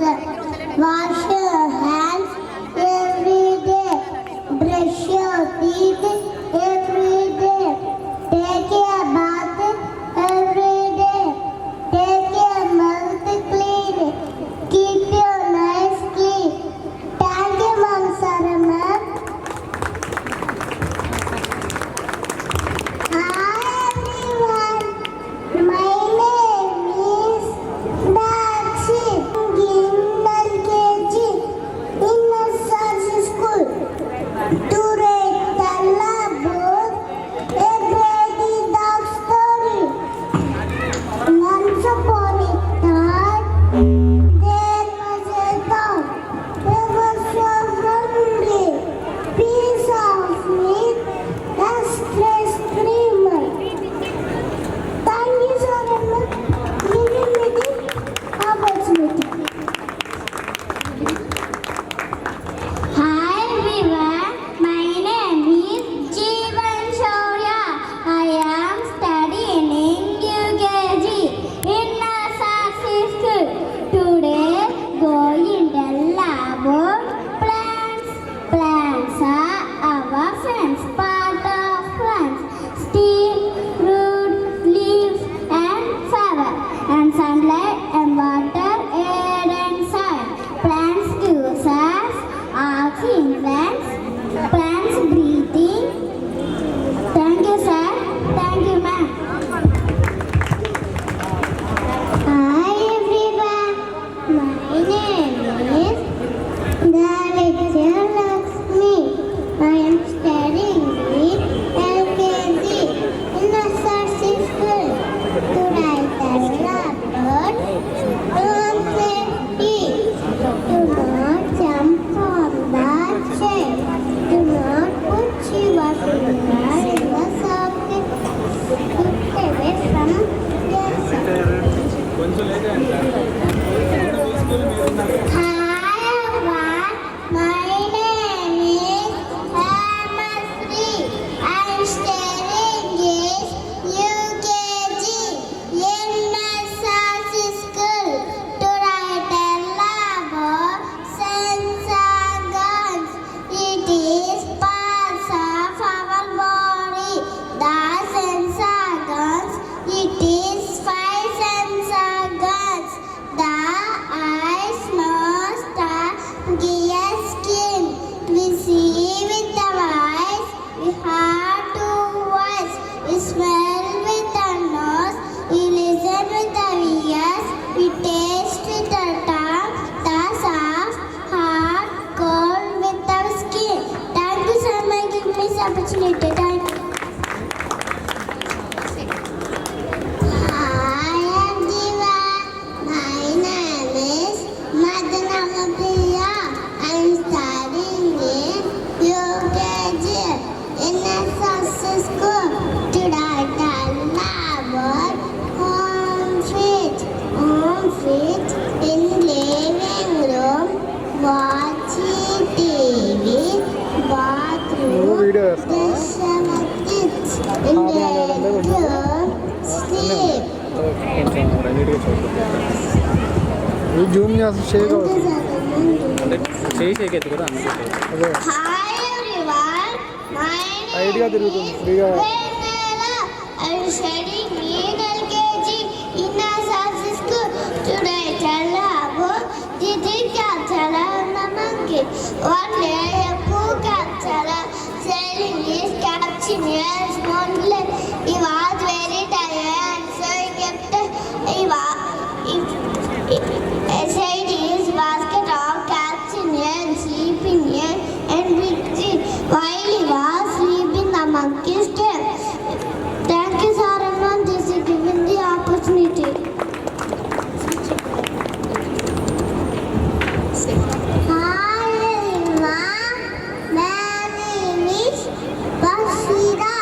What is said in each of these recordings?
yourself. Wash your hands every day. Brush your teeth every day. Take a bath every day. Take your mouth clean. Keep your nose clean. Thank you, Mom Sarah ma'am. Hi everyone. My name is Dakshi. In LKG in Nursery School. Today tell about a great dog story. Once upon a time, there was a dog. He was so hungry. Piece of meat, a stress creamer. Thank you so much. Giving me the opportunity. Hi everyone, my name is Jeevan Shaurya. I am studying in UKG in Nursery School. Today, going to tell about plants. Plants are our friends, part of plants. Stem, root, leaves and flower. And sunlight and water, air and soil. Plants gives us oxygen. Plants breathing. Thank you, sir. Thank you, ma'am. Hi, everyone. My name is Dalekya Lakshmi. I am studying in LKG in Nursery School. Today I tell about road safety. Do not jump on the chair. Do not put your finger in the socket. Keep away from the socket. Hi everyone, my name is Ramasri. I am studying in UKG in Nursery School. Today I tell about sensor guns. It is parts of our body. The sensor guns. It is 5 sensor guns. The eyes, nose, tongue, ear, skin. We see with our eyes. We hear to voice. We smell with our nose. We listen with our ears. We taste with our tongue. The soft, hard, cold with our skin. Thank you so much for giving me this opportunity. Thank you. Hi everyone, my name is Madana Priya. I am studying in UKG in Nursery School. Today I tell about home fit. Home fit in living room, watching TV, bathroom, brush our teeth, in bedroom, sleep. Zoom చేసి చేయగా చేయి కదా అదే Hi everyone, my idea name తిరుగుతుంది is ఫ్రీగా Vendela. I am studying in LKG in Nursery School. Today I tell about the catcher and the monkey. One day a poor catcher sailing his catching a small lake. He was very tired, so he kept inside his basket of catching and sleeping and breathing. While he was sleeping, the monkeys came. Thank you, sir, and this is given the opportunity. Hi, everyone. My name is Bashira.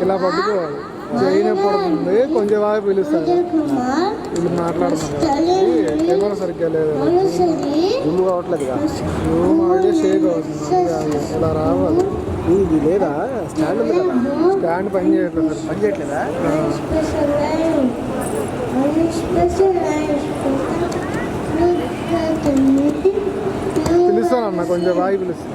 ఇలా పట్టుకోవాలి చేయని పడుతుంది కొంచెం బాగా పిలుస్తారు వీళ్ళు మాట్లాడుతున్నారు camera సరిగ్గా లేదు రూమ్ కావట్లేదు రూమ్ ఆల్రెడీ షేక్ అవుతుంది ఇలా రావాలి ఇది లేదా స్టాండ్ ఉంది కదా స్టాండ్ పని చేయట్లేదు సార్ పని చేయట్లేదా పిలుస్తానన్న కొంచెం బాగా పిలుస్తాను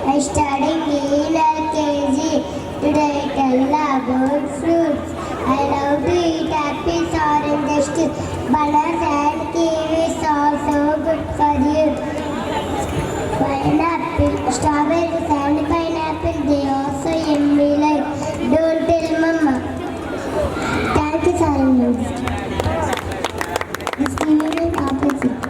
I study in LKG. Today I tell about fruits. I love to eat apples, oranges, bananas and kiwis also good for you. Pineapple, strawberries and pineapple, they also yummy like. Don't tell mama. Thank you, Simon. This kiwi is opposite.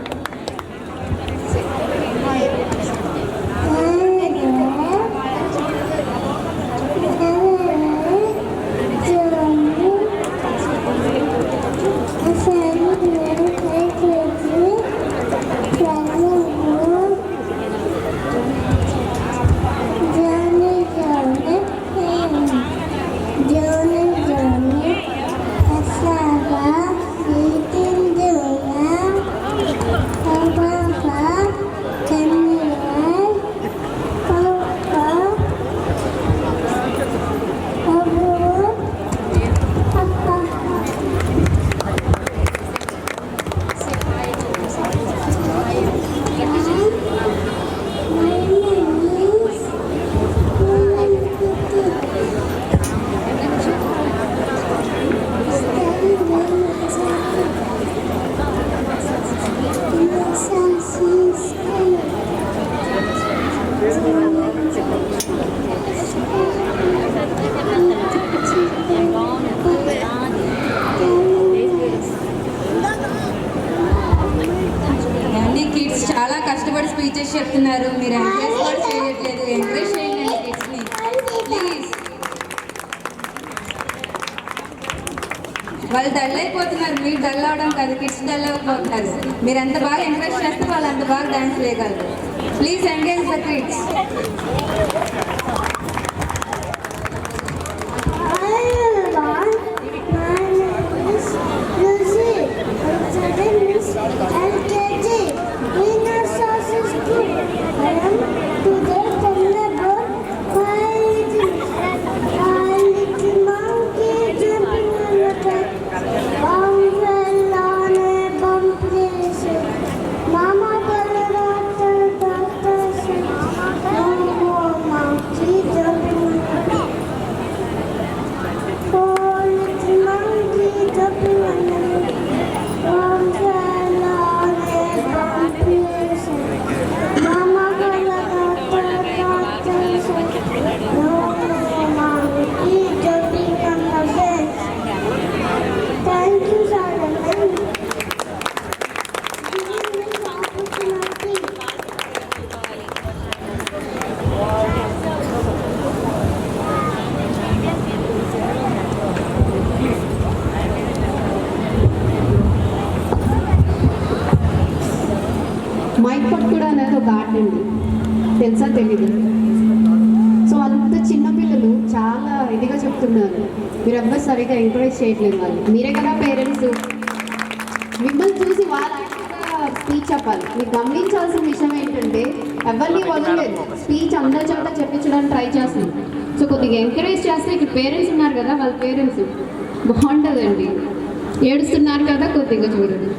Kids చాలా కష్టపడి speeches చెప్తున్నారు. మీరు encourage కూడా చేయట్లేదు. Encourage చేయండి కిడ్స్ని please. వాళ్ళు dull అయిపోతున్నారు. మీరు డల్ అవడం కాదు, కిడ్స్ డల్ అయిపోతున్నారు. మీరు ఎంత బాగా ఎంకరేజ్ చేస్తే వాళ్ళు అంత బాగా డాన్స్ చేయగలరు. Please encourage the kids. Mama, ఒక ఆర్ట్ అండి, తెలుసా తెలీదు. సో అంత చిన్న పిల్లలు చాలా ఇదిగా చెప్తున్నారు, మీరు ఎవ్వరు సరిగ్గా ఎంకరేజ్ చేయట్లేదు. వాళ్ళు మీరే కదా పేరెంట్స్, మిమ్మల్ని చూసి వాళ్ళు యాక్టివ్గా స్పీచ్ చెప్పాలి. మీరు గమనించాల్సిన విషయం ఏంటంటే ఎవరిని వదలలేదు, స్పీచ్ అందరి చోట చెప్పించడానికి ట్రై చేస్తున్నాం. సో కొద్దిగా ఎంకరేజ్ చేస్తే ఇక్కడ పేరెంట్స్ ఉన్నారు కదా, వాళ్ళ పేరెంట్స్ బాగుంటుందండి. ఏడుస్తున్నారు కదా, కొద్దిగా చూడండి.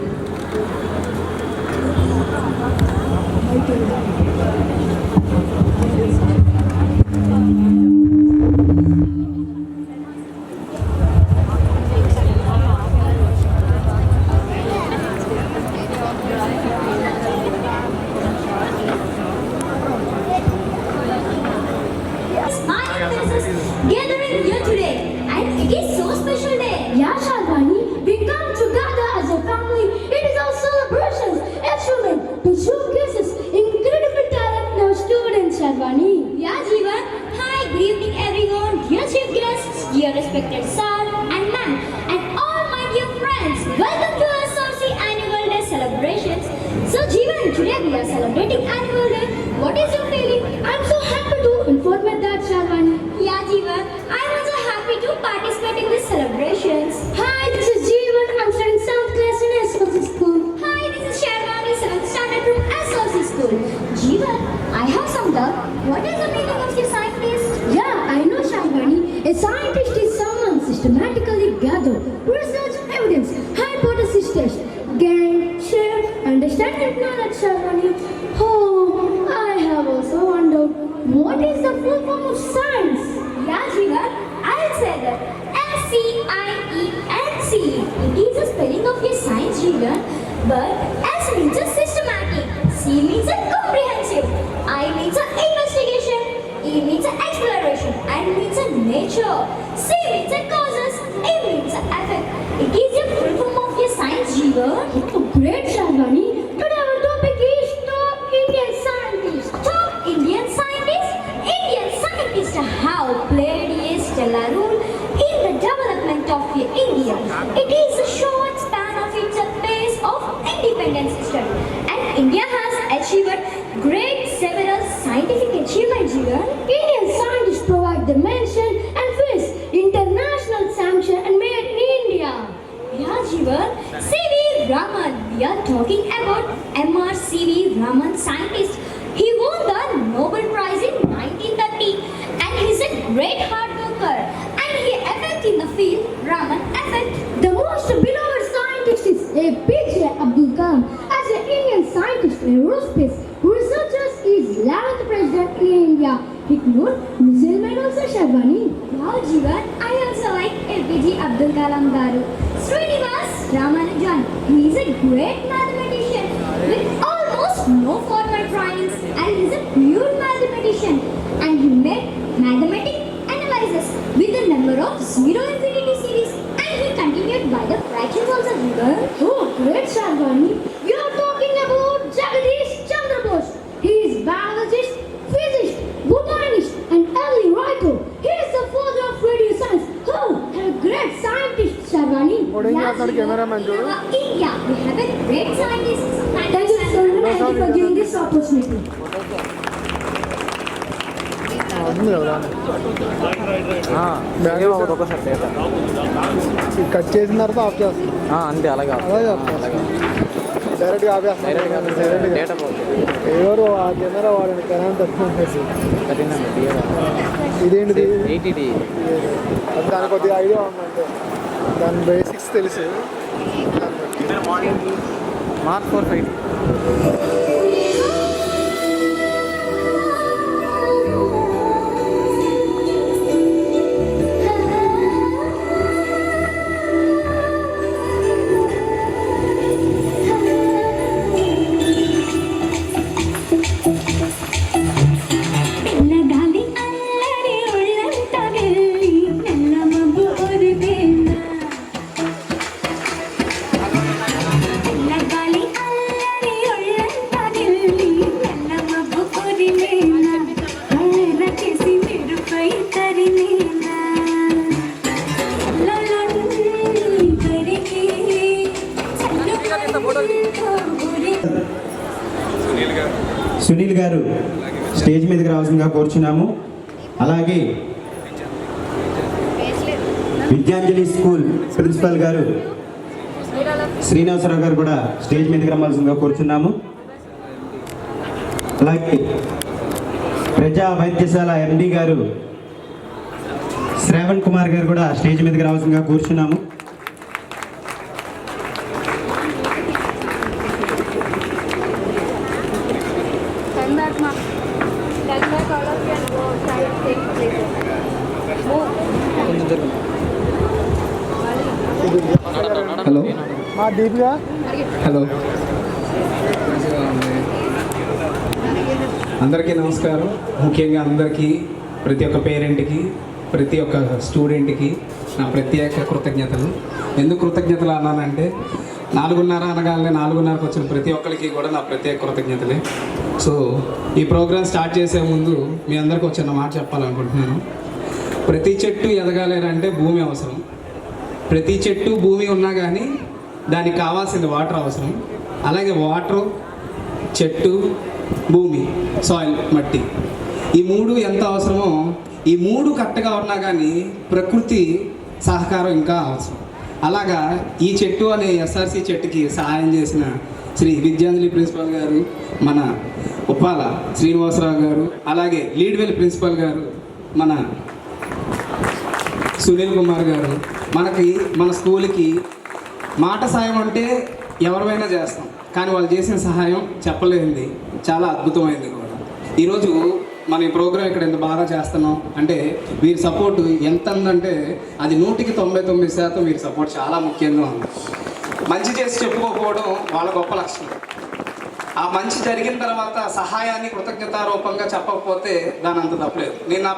Gathering here today, and it is so special day. Yeah, Shalvani, we come together as a family. It is our celebrations, achievement to showcase incredible talent in our students, Shalvani. Yeah, Jeevan. Hi, good evening, everyone. Dear chief guests, dear respected sir and ma'am, and all my dear friends. Welcome to our SRC Annual Day celebrations. So, Jeevan, today we are celebrating Annual Day. What is your feeling? I'm so happy to inform you that, Shalvani. Yeah, Jeevan. I'm also happy to participate in these celebrations. Hi, this is Jeevan. I'm studying 7th class in SLC school. Hi, this is Sharvani, 7th standard from SLC school. Jeevan, I have some doubt. What is the meaning of the scientist? Yeah, I know, Sharvani. A scientist is someone systematically gather research evidence, hypothesis test, gain, share, understand and knowledge, Sharvani. Oh, I have also wondered, what is the full form of science? Yeah, Jeevan, I'll say that. SCIENC. It is a spelling of your science, Jeevan. But S means a systematic, C means a comprehensive, I means a investigation, E means a exploration, N means a nature, C means a causes, A means a effect. It is a full form of your science, Jeevan. Oh, great, Shalvani. Today our topic is top Indian scientists. Top Indian scientists? Indian scientists have played a stellar role in the development of India. It is a short span of its pace of independence history, and India has achieved great several scientific achievements. Indian scientists provide the mention and face international sanction and made in India. Yeah, Jeevan. C.V. Raman. We are talking about M.R. C.V. Raman, scientist. He won the Nobel Prize in 1930, and he is a great hard worker. And he effect in the field, Raman effect. The most beloved scientist is APJ Abdul Kalam. As an Indian scientist in aerospace researchers, he is 11th president in India. Ignore missile man also, Sharvani. Wow, Jeevan. I also like APJ Abdul Kalam Garu. Srinivas Ramanujan. He is a great mathematician with almost no formal trainings, and he is a pure mathematician. And he made mathematic analysis with the number of zero infinity series, and he continued by the fractions also, Jeevan. Oh, great, Sharvani. You are talking about Jagadish Chandra Bose. He is biologist, physicist, botanist, and early writer. He is the father of radio science. Oh, and a great scientist, Sharvani. What is your cameraman, Joe? India, we have a great scientist. Thank you, sir. Thank you for giving this opportunity. అవుతుంది కదా ఒకసారి data cut చేసిన తర్వాత of చేస్తాం. అంతే అలాగే అలాగే డైరెక్ట్గా ఆపేస్తాం. డేటా ఎవరు ఆ కెమెరా వాడిని కరెంట్ తక్కువ ఇదేంటిది 80D దాని కొద్దిగా ఐడియా ఉందంటే దాని బేసిక్స్ తెలుసు. మార్క్ 450. Naggali allari సునీల్ గారు స్టేజ్ మీదకి రావాల్సిందిగా కోరుచున్నాము. అలాగే విద్యాంజలి స్కూల్ ప్రిన్సిపల్ గారు శ్రీనివాసరావు గారు కూడా స్టేజ్ మీదకి రావాల్సిందిగా కోరుచున్నాము. అలాగే ప్రజా వైద్యశాల ఎండి గారు శ్రావణ్ కుమార్ గారు కూడా స్టేజ్ మీదకి రావాల్సిందిగా కోరుచున్నాము. హలో మా దీపిగా హలో అందరికీ నమస్కారం. ముఖ్యంగా అందరికీ, ప్రతి ఒక్క పేరెంట్కి, ప్రతి ఒక్క స్టూడెంట్కి నా ప్రత్యేక కృతజ్ఞతలు. ఎందుకు కృతజ్ఞతలు అన్నానంటే 4:30 అనగానే 4:30కి వచ్చిన ప్రతి ఒక్కరికి కూడా నా ప్రత్యేక కృతజ్ఞతలే. సో ఈ ప్రోగ్రామ్ స్టార్ట్ చేసే ముందు మీ అందరికీ వచ్చిన మాట చెప్పాలనుకుంటున్నాను. ప్రతి చెట్టు ఎదగాలి అంటే భూమి అవసరం. ప్రతి చెట్టు భూమి ఉన్నా కానీ దానికి కావాల్సింది వాటర్ అవసరం. అలాగే వాటరు, చెట్టు, భూమి, సాయిల్, మట్టి, ఈ 3 ఎంత అవసరమో ఈ 3 కరెక్ట్గా ఉన్నా కానీ ప్రకృతి సహకారం ఇంకా అవసరం. అలాగా ఈ చెట్టు అనే ఎస్ఆర్సి చెట్టుకి సహాయం చేసిన శ్రీ విద్యాంజలి ప్రిన్సిపల్ గారు, మన ఉప్పాల శ్రీనివాసరావు గారు, అలాగే లీడ్వెల్ ప్రిన్సిపల్ గారు, మన సునీల్ కుమార్ గారు, మన స్కూల్కి మాట సాయం అంటే ఎవరివైనా చేస్తాం, కానీ వాళ్ళు చేసిన సహాయం చెప్పలేనిది, చాలా అద్భుతమైంది కూడా. ఈరోజు మన ఈ ప్రోగ్రాం ఇక్కడ ఎంత బాగా చేస్తున్నాం అంటే వీరి సపోర్ట్ ఎంత ఉందంటే అది 199% వీరి సపోర్ట్ చాలా ముఖ్యంగా ఉంది. మంచి చేసి చెప్పుకోకపోవడం వాళ్ళ గొప్ప లక్షణం. ఆ మంచి జరిగిన తర్వాత సహాయాన్ని కృతజ్ఞతారూపంగా చెప్పకపోతే దాని అంత తప్పలేదు. నేను నా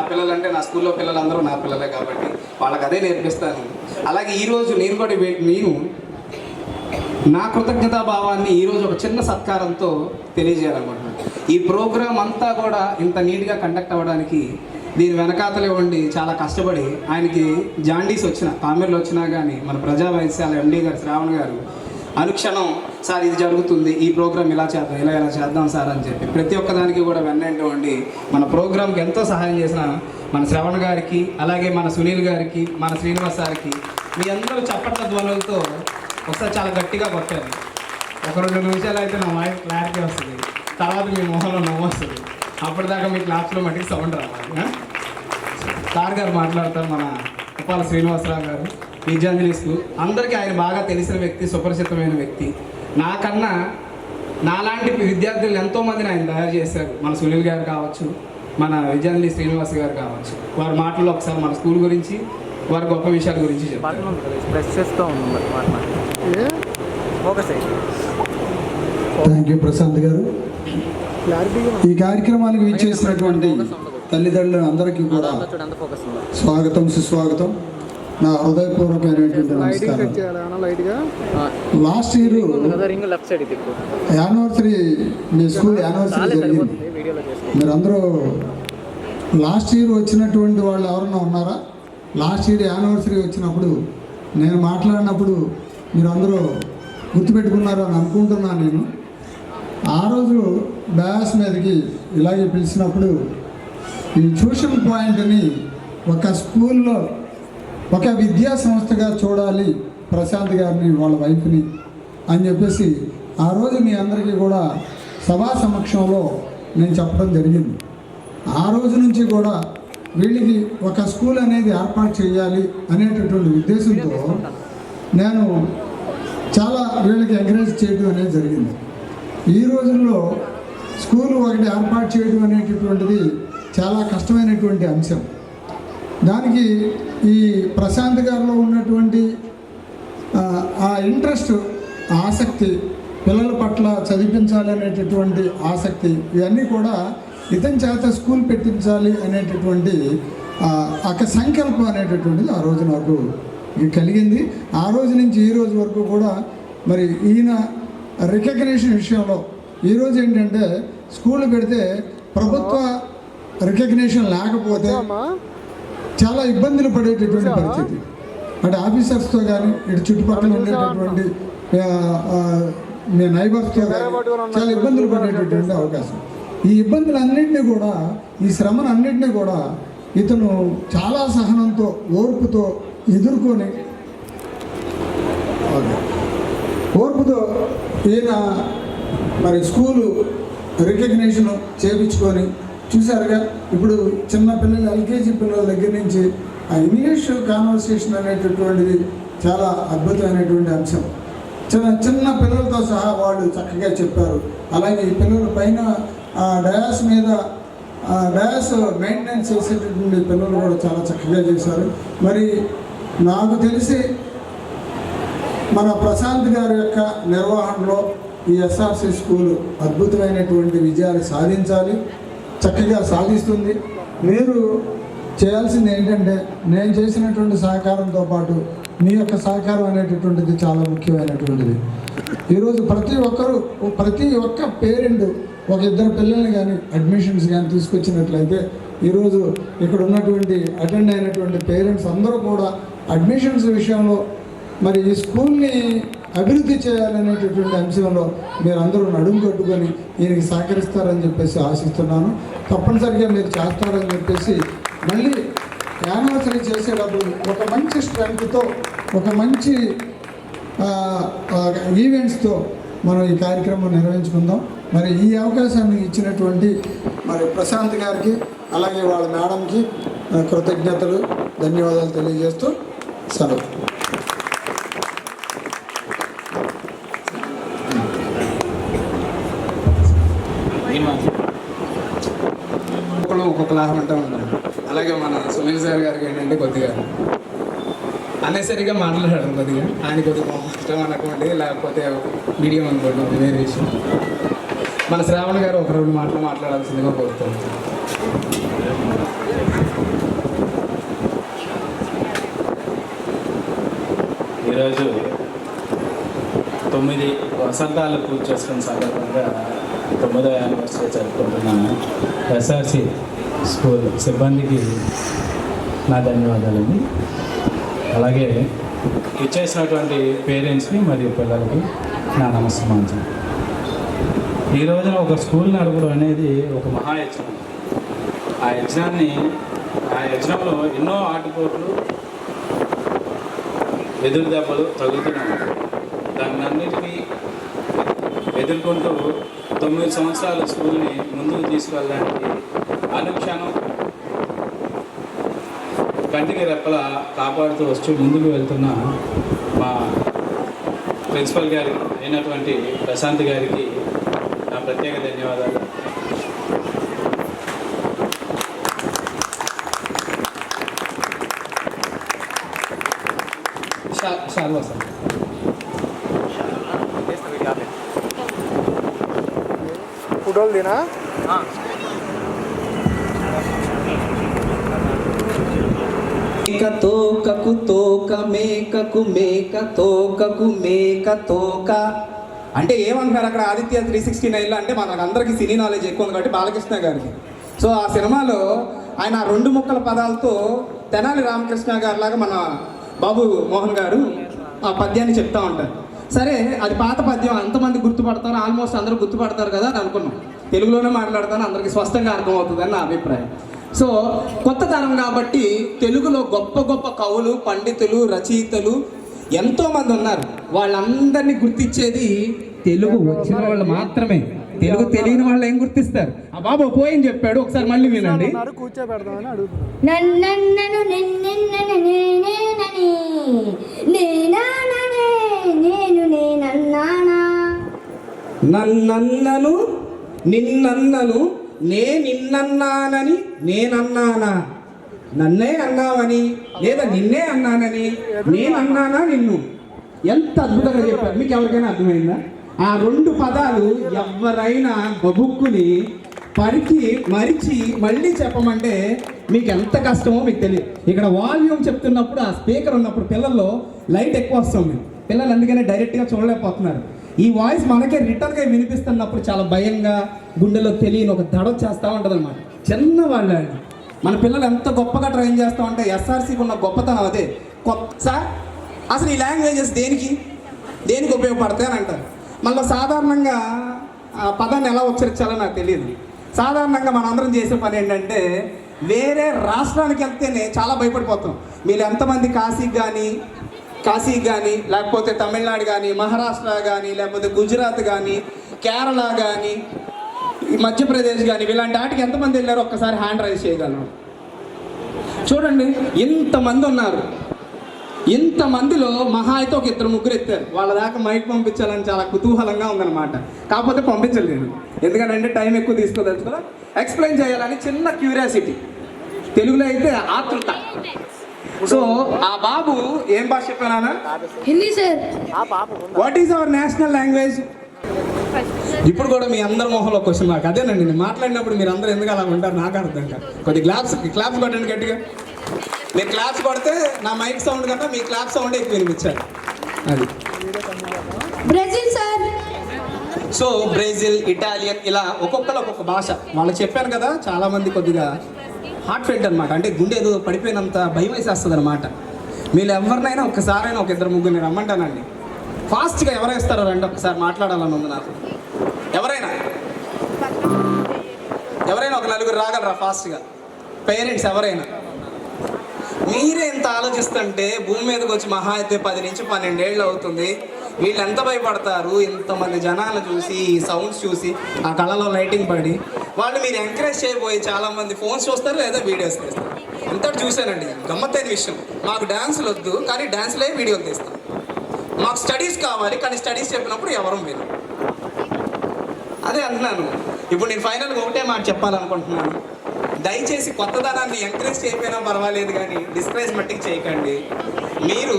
పిల్లలంటే నా స్కూల్లో పిల్లలందరూ నా పిల్లలే కాబట్టి వాళ్ళకి అదే నేర్పిస్తాను. అలాగే ఈరోజు నేను నా కృతజ్ఞతా భావాన్ని ఈరోజు ఒక చిన్న సత్కారంతో తెలియజేయాలనుకుంటున్నాను. ఈ ప్రోగ్రాం అంతా కూడా ఇంత నీట్గా కండక్ట్ అవ్వడానికి దీని వెనకాతలే ఉండి చాలా కష్టపడి ఆయనకి జాండీస్ కామెర్లు వచ్చినా కానీ మన ప్రజా వైద్యశాల ఎండి గారు శ్రావణ్ గారు అనుక్షణం సార్ ఇది జరుగుతుంది, ఈ ప్రోగ్రామ్ ఇలా చేద్దాం సార్ అని చెప్పి ప్రతి ఒక్కదానికి కూడా వెన్నంటూ ఉండి మన ప్రోగ్రామ్కి ఎంతో సహాయం చేసిన మన శ్రవణ్ గారికి, అలాగే మన సునీల్ గారికి, మన శ్రీనివాస్ సార్కి మీ అందరూ చప్పట్ల ధ్వనులతో ఒకసారి చాలా గట్టిగా కొట్టారు. 1-2 నిమిషాలు అయితే నా వాయిస్ క్లారిటీ వస్తుంది, తర్వాత మీ మొహంలో నవ్వు వస్తుంది. అప్పటిదాకా మీ క్లాస్లో మట్టికి సౌండ్ రావాలి. సార్ గారు మాట్లాడతారు, మన ఉప్పాల శ్రీనివాసరావు గారు, విద్యాంజలి స్కూల్ అందరికీ ఆయన బాగా తెలిసిన వ్యక్తి, సుపరిచితమైన వ్యక్తి. నాకన్నా నాలాంటి విద్యార్థులు ఎంతోమందిని ఆయన తయారు చేశారు. మన సునీల్ గారు కావచ్చు, మన విద్యాంజలి శ్రీనివాస్ గారు కావచ్చు. వారి మాటల్లో ఒకసారి మన స్కూల్ గురించి, వారి గొప్ప విషయాల గురించి చెప్పారు. థ్యాంక్ యూ ప్రశాంత్ గారు. ఈ కార్యక్రమానికి విచ్చేసినటువంటి తల్లిదండ్రులు అందరికీ కూడా స్వాగతం, సుస్వాగతం, నా హృదయపూర్వకమైనటువంటి నమస్కారం. లాస్ట్ ఇయర్ యానివర్సరీ, మీ స్కూల్ యానివర్సరీ జరిగింది. మీరందరూ లాస్ట్ ఇయర్ వచ్చినటువంటి వాళ్ళు ఎవరన్నా ఉన్నారా? లాస్ట్ ఇయర్ యానివర్సరీ వచ్చినప్పుడు నేను మాట్లాడినప్పుడు మీరందరూ గుర్తుపెట్టుకున్నారు అని అనుకుంటున్నాను. నేను ఆ రోజు బ్యాస్ మీదకి ఇలాగే పిలిచినప్పుడు ఈ ట్యూషన్ పాయింట్ని ఒక స్కూల్లో ఒక విద్యా సంస్థగా చూడాలి ప్రశాంత్ గారిని, వాళ్ళ వైఫ్ని అని చెప్పేసి ఆ రోజు మీ అందరికీ కూడా సభా సమక్షంలో నేను చెప్పడం జరిగింది. ఆ రోజు నుంచి కూడా వీళ్ళకి ఒక స్కూల్ అనేది ఏర్పాటు చేయాలి అనేటటువంటి ఉద్దేశంతో నేను చాలా వీళ్ళకి ఎంకరేజ్ చేయడం అనేది జరిగింది. ఈ రోజుల్లో స్కూల్ ఒకటి ఏర్పాటు చేయడం అనేటటువంటిది చాలా కష్టమైనటువంటి అంశం. దానికి ఈ ప్రశాంత్ గారిలో ఉన్నటువంటి ఆ ఇంట్రెస్ట్, ఆసక్తి, పిల్లల పట్ల చదివించాలి అనేటటువంటి ఆసక్తి, ఇవన్నీ కూడా ఇతని చేత స్కూల్ పెట్టించాలి అనేటటువంటి ఒక సంకల్పం అనేటటువంటిది ఆ రోజు నాకు కలిగింది. ఆ రోజు నుంచి ఈ రోజు వరకు కూడా మరి ఈయన రికగ్నిషన్ విషయంలో ఈరోజు ఏంటంటే స్కూల్ పెడితే ప్రభుత్వ రికగ్నిషన్ లేకపోతే చాలా ఇబ్బందులు పడేటటువంటి పరిస్థితి. అంటే ఆఫీసర్స్తో కానీ ఇటు చుట్టుపక్కల ఉండేటటువంటి మీ నైబర్స్తో చాలా ఇబ్బందులు పడేటటువంటి అవకాశం. ఈ ఇబ్బందులన్నింటినీ కూడా, ఈ శ్రమలన్నింటినీ కూడా ఇతను చాలా సహనంతో, ఓర్పుతో ఎదుర్కొని ఓర్పుతో ఈయన మరి స్కూలు రికగ్నిషన్ చేయించుకొని చూసారుగా. ఇప్పుడు చిన్న పిల్లలు, ఎల్కేజీ పిల్లల దగ్గర నుంచి ఆ ఇంగ్లీష్ కాన్వర్సేషన్ అనేటటువంటిది చాలా అద్భుతమైనటువంటి అంశం. చిన్న పిల్లలతో సహా వాళ్ళు చక్కగా చెప్పారు. అలాగే ఈ పిల్లల పైన డయాస్ మీద డయాస్ మెయింటెనెన్స్ చేసేటటువంటి పిల్లలు కూడా చాలా చక్కగా చేశారు. మరి నాకు తెలిసి మన ప్రశాంత్ గారి యొక్క నిర్వహణలో ఈ ఎస్ఆర్సి స్కూలు అద్భుతమైనటువంటి విజయాలు సాధించాలి, చక్కగా సాధిస్తుంది. మీరు చేయాల్సింది ఏంటంటే, నేను చేసినటువంటి సహకారంతో పాటు మీ యొక్క సహకారం అనేటటువంటిది చాలా ముఖ్యమైనటువంటిది. ఈరోజు ప్రతి ఒక్క పేరెంట్ ఒక ఇద్దరు పిల్లల్ని కానీ అడ్మిషన్స్ కానీ తీసుకొచ్చినట్లయితే, ఈరోజు ఇక్కడ ఉన్నటువంటి అటెండ్ అయినటువంటి పేరెంట్స్ అందరూ కూడా అడ్మిషన్స్ విషయంలో మరి ఈ స్కూల్ని అభివృద్ధి చేయాలనేటటువంటి అంశంలో మీరందరూ నడుము కట్టుకొని ఈయనకి సహకరిస్తారని చెప్పేసి ఆశిస్తున్నాను. తప్పనిసరిగా మీరు చేస్తారని చెప్పేసి, మళ్ళీ యానివర్సరీ చేసేటప్పుడు ఒక మంచి స్ట్రెంగ్త్తో, ఒక మంచి ఈవెంట్స్తో మనం ఈ కార్యక్రమం నిర్వహించుకుందాం. మరి ఈ అవకాశాన్ని ఇచ్చినటువంటి మరి ప్రశాంత్ గారికి, అలాగే వాళ్ళ మేడంకి కృతజ్ఞతలు, ధన్యవాదాలు తెలియజేస్తూ సెలవు. ఒక్కొక్కలాగా అంటూ ఉంటాం. అలాగే మన సునీల్ సార్ గారికి ఏంటంటే కొద్దిగా అన్నెసరిగా మాట్లాడడం, కొద్దిగా ఆయన కొద్దిగా ఇష్టం అనుకోండి, లేకపోతే మీడియం అనుకోండి, వేరే విషయం. మన శ్రావణ్ గారు ఒక 2 మాటలు మాట్లాడాల్సిందిగా కోరుతాం. ఈరోజు 9 వసంతాలు పూర్తి చేసుకున్న సందర్భంగా 9వ యానివర్సరీ జరుపుకుంటున్నాను. ఎస్ఆర్సి స్కూల్ సిబ్బందికి నా ధన్యవాదాలండి. అలాగే ఇచ్చేసినటువంటి పేరెంట్స్కి మరియు పిల్లలకి నా నమస్కారం. ఈ రోజున ఒక స్కూల్ నడపడం అనేది ఒక మహాయజ్ఞం. ఆ యజ్ఞంలో ఎన్నో ఆటుపోట్లు, ఎదురు దెబ్బలు తగులుతున్నాయి. దాన్ని అన్నిటికీ ఎదుర్కొంటూ 9 సంవత్సరాల స్కూల్ని ముందుకు తీసుకెళ్ళడానికి అనుక్షణం కంటికి రెప్పలా కాపాడుతూ వస్తూ ముందుకు వెళ్తున్న మా ప్రిన్సిపల్ గారి అయినటువంటి ప్రశాంత్ గారికి నా ప్రత్యేక ధన్యవాదాలు. షాల్వా సార్. ఫోటోలు తినా తోకకు తోక, మేకకు మేక, తోకకు మేక తోక అంటే ఏమంటారు అక్కడ ఆదిత్య 369లో? అంటే మనకందరికీ సినీ నాలెడ్జ్ ఎక్కువ ఉంది కాబట్టి బాలకృష్ణ గారికి. సో ఆ సినిమాలో ఆయన 2 ముక్కల పదాలతో తెనాలి రామకృష్ణ గారి లాగా మన బాబు మోహన్ గారు ఆ పద్యాన్ని చెప్తా ఉంటారు. సరే, అది పాత పద్యం, అంతమంది గుర్తుపడతారు, ఆల్మోస్ట్ అందరూ గుర్తుపడతారు కదా అని అనుకున్నాం. తెలుగులోనే మాట్లాడతాను, అందరికీ స్పష్టంగా అర్థమవుతుందని నా అభిప్రాయం. సో కొత్త తరం కాబట్టి తెలుగులో గొప్ప గొప్ప కవులు, పండితులు, రచయితలు ఎంతోమంది ఉన్నారు. వాళ్ళందరినీ గుర్తించేది తెలుగు వచ్చిన వాళ్ళు మాత్రమే. తెలుగు తెలియని వాళ్ళు ఏం గుర్తిస్తారు? ఆ బాబు పోయింది చెప్పాడు, ఒకసారి మళ్ళీ వినండి. కూర్చోబెడదామని అడుగుతున్నాను. నన్నన్నను నిన్నన్నను నేనేనని, నేనాననే నేను నేనన్నానా. నన్నన్నను నిన్నన్నను నిన్నన్నానని నేనన్నానా? నన్నే అన్నావని లేదా నిన్నే అన్నానని నేనన్నానా నిన్ను? ఎంత అద్భుతంగా చెప్పారు. మీకు ఎవరికైనా అర్థమైందా? ఆ 2 పదాలు ఎవరైనా బబుక్కుని పరికి మరిచి మళ్ళీ చెప్పమంటే మీకు ఎంత కష్టమో మీకు తెలియదు. ఇక్కడ వాల్యూమ్ చెప్తున్నప్పుడు ఆ స్పీకర్ ఉన్నప్పుడు పిల్లల్లో లైట్ ఎక్కువ వస్తుంది, పిల్లలు అందుకనే డైరెక్ట్గా చూడలేకపోతున్నారు. ఈ వాయిస్ మనకే రిటర్న్గా వినిపిస్తున్నప్పుడు చాలా భయంగా, గుండెలో తెలియని ఒక దడ చేస్తూ ఉంటుంది అన్నమాట. చిన్నవాళ్ళు మన పిల్లలు ఎంత గొప్పగా ట్రైన్ చేస్తూ ఉంటే ఎస్ఆర్సీకి ఉన్న గొప్పతనం అదే. సార్ అసలు ఈ లాంగ్వేజెస్ దేనికి ఉపయోగపడతాయి అని అంటారు. మళ్ళీ సాధారణంగా ఆ పదాన్ని ఎలా ఉచ్చరించాలో నాకు తెలియదు. సాధారణంగా మనందరం చేసే పని ఏంటంటే వేరే రాష్ట్రానికి వెళ్తేనే చాలా భయపడిపోతాం. మీరు ఎంతమంది కాశీకి కానీ లేకపోతే తమిళనాడు కానీ మహారాష్ట్ర కానీ లేకపోతే గుజరాత్ కానీ కేరళ కానీ మధ్యప్రదేశ్ కానీ ఇలాంటి వాటికి ఎంతమంది వెళ్ళారో ఒక్కసారి హ్యాండ్ రైజ్ చేయగలను. చూడండి, ఇంతమంది ఉన్నారు. ఇంతమందిలో మహా అయితే ఒక 2-3 ఎత్తారు. వాళ్ళ దాకా మైక్ పంపించాలని చాలా కుతూహలంగా ఉందన్నమాట. కాకపోతే పంపించలేదు, ఎందుకంటే టైం ఎక్కువ తీసుకోవచ్చు కదా. ఎక్స్ప్లెయిన్ చేయాలని చిన్న క్యూరియాసిటీ, తెలుగులో అయితే ఆతృత. సో ఆ బాబు ఏం భాష చెప్పానా? Hindi sir. What is our national language? ఇప్పుడు కూడా మీ అందరి మొహంలో క్వశ్చన్ మార్క్. అదేనండి, నేను మాట్లాడినప్పుడు మీరు అందరూ ఎందుకు అలా ఉంటారు నాకు అర్థం కాదు. కొద్ది క్లాప్స్ కొట్టండి గట్టిగా. మీరు క్లాప్స్ కొడితే నా మైక్ సౌండ్ కన్నా మీ క్లాప్ సౌండ్ ఎక్కువ వినిపించారు. అది Brazil sir. So Brazil, Italian, ఇలా ఒక్కొక్కరు ఒక్కొక్క భాష. వాళ్ళు చెప్పాను కదా, చాలామంది కొద్దిగా హార్ట్ ఫెల్ట్ అనమాట, అంటే గుండె ఏదో పడిపోయినంత భయం వేసేస్తుంది అనమాట. మీరు ఎవరినైనా ఒక్కసారైనా ఒక 2-3 రమ్మంటానండి. ఫాస్ట్గా ఎవరు వేస్తారో రండి, ఒక్కసారి మాట్లాడాలని ఉంది నాకు. ఎవరైనా ఒక 4 రాగలరా ఫాస్ట్గా? పేరెంట్స్ ఎవరైనా? మీరే ఎంత ఆలోచిస్తుంటే భూమి మీదకి వచ్చి మహా అయితే 10 నుంచి 12 ఏళ్ళు అవుతుంది. వీళ్ళు ఎంత భయపడతారు ఇంతమంది జనాలు చూసి, ఈ సౌండ్స్ చూసి, ఆ కళలో లైటింగ్ పడి. వాళ్ళు మీరు ఎంకరేజ్ చేయబోయి చాలామంది ఫోన్స్ చూస్తారు లేదా వీడియోస్ తీస్తారు. అంతటి చూశానండి. గమ్మత్తైన విషయం, మాకు డ్యాన్సులు వద్దు కానీ డ్యాన్స్లే వీడియోలు తీస్తాం. మాకు స్టడీస్ కావాలి కానీ స్టడీస్ చెప్పినప్పుడు ఎవరు విను. అదే అంటున్నాను. ఇప్పుడు నేను ఫైనల్గా ఒకటే మాట చెప్పాలనుకుంటున్నాను. దయచేసి కొత్తదనాన్ని ఎంకరేజ్ చేయకపోయినా పర్వాలేదు కానీ డిస్కరేజ్ మట్టికి చేయకండి. మీరు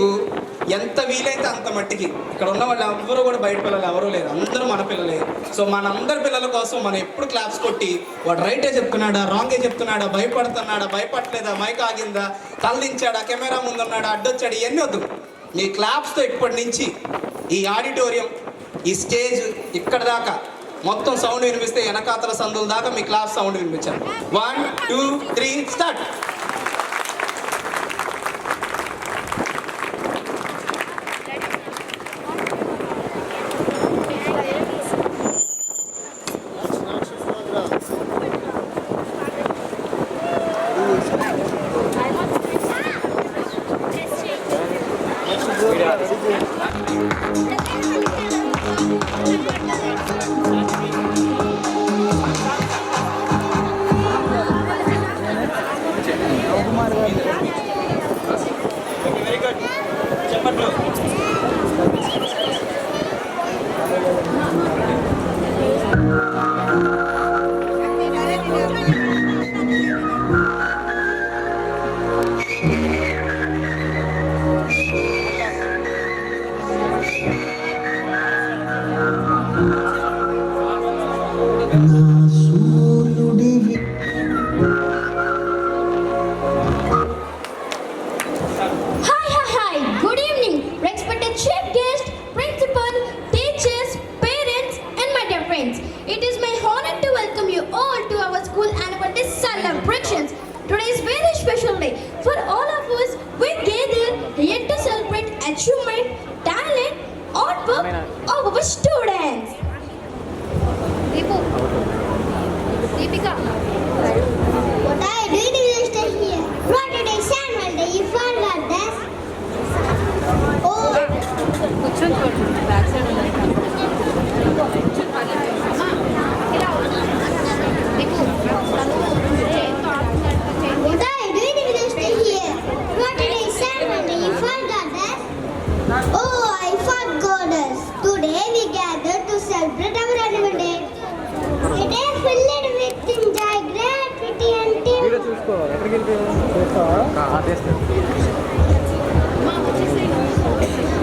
ఎంత వీలైతే అంత మట్టికి, ఇక్కడ ఉన్న వాళ్ళు ఎవ్వరూ కూడా బయట పిల్లలు ఎవరూ లేరు, అందరూ మన పిల్లలే. సో మనందరి పిల్లల కోసం మనం ఎప్పుడు క్లాప్స్ కొట్టి వాడు రైటే చెప్తున్నాడా రాంగే చెప్తున్నాడా, భయపడుతున్నాడా భయపడలేదా, మైక్ ఆగిందా, తలదించాడా, కెమెరా ముందున్నాడా, అడ్డొచ్చాడు, ఇవన్నీ వద్దు. మీ క్లాప్స్తో ఇప్పటి నుంచి ఈ ఆడిటోరియం, ఈ స్టేజ్ ఇక్కడ దాకా మొత్తం సౌండ్ వినిపిస్తే వెనకాతల సందుల దాకా మీ క్లాస్ సౌండ్ వినిపించాలి. 1 2 3 start.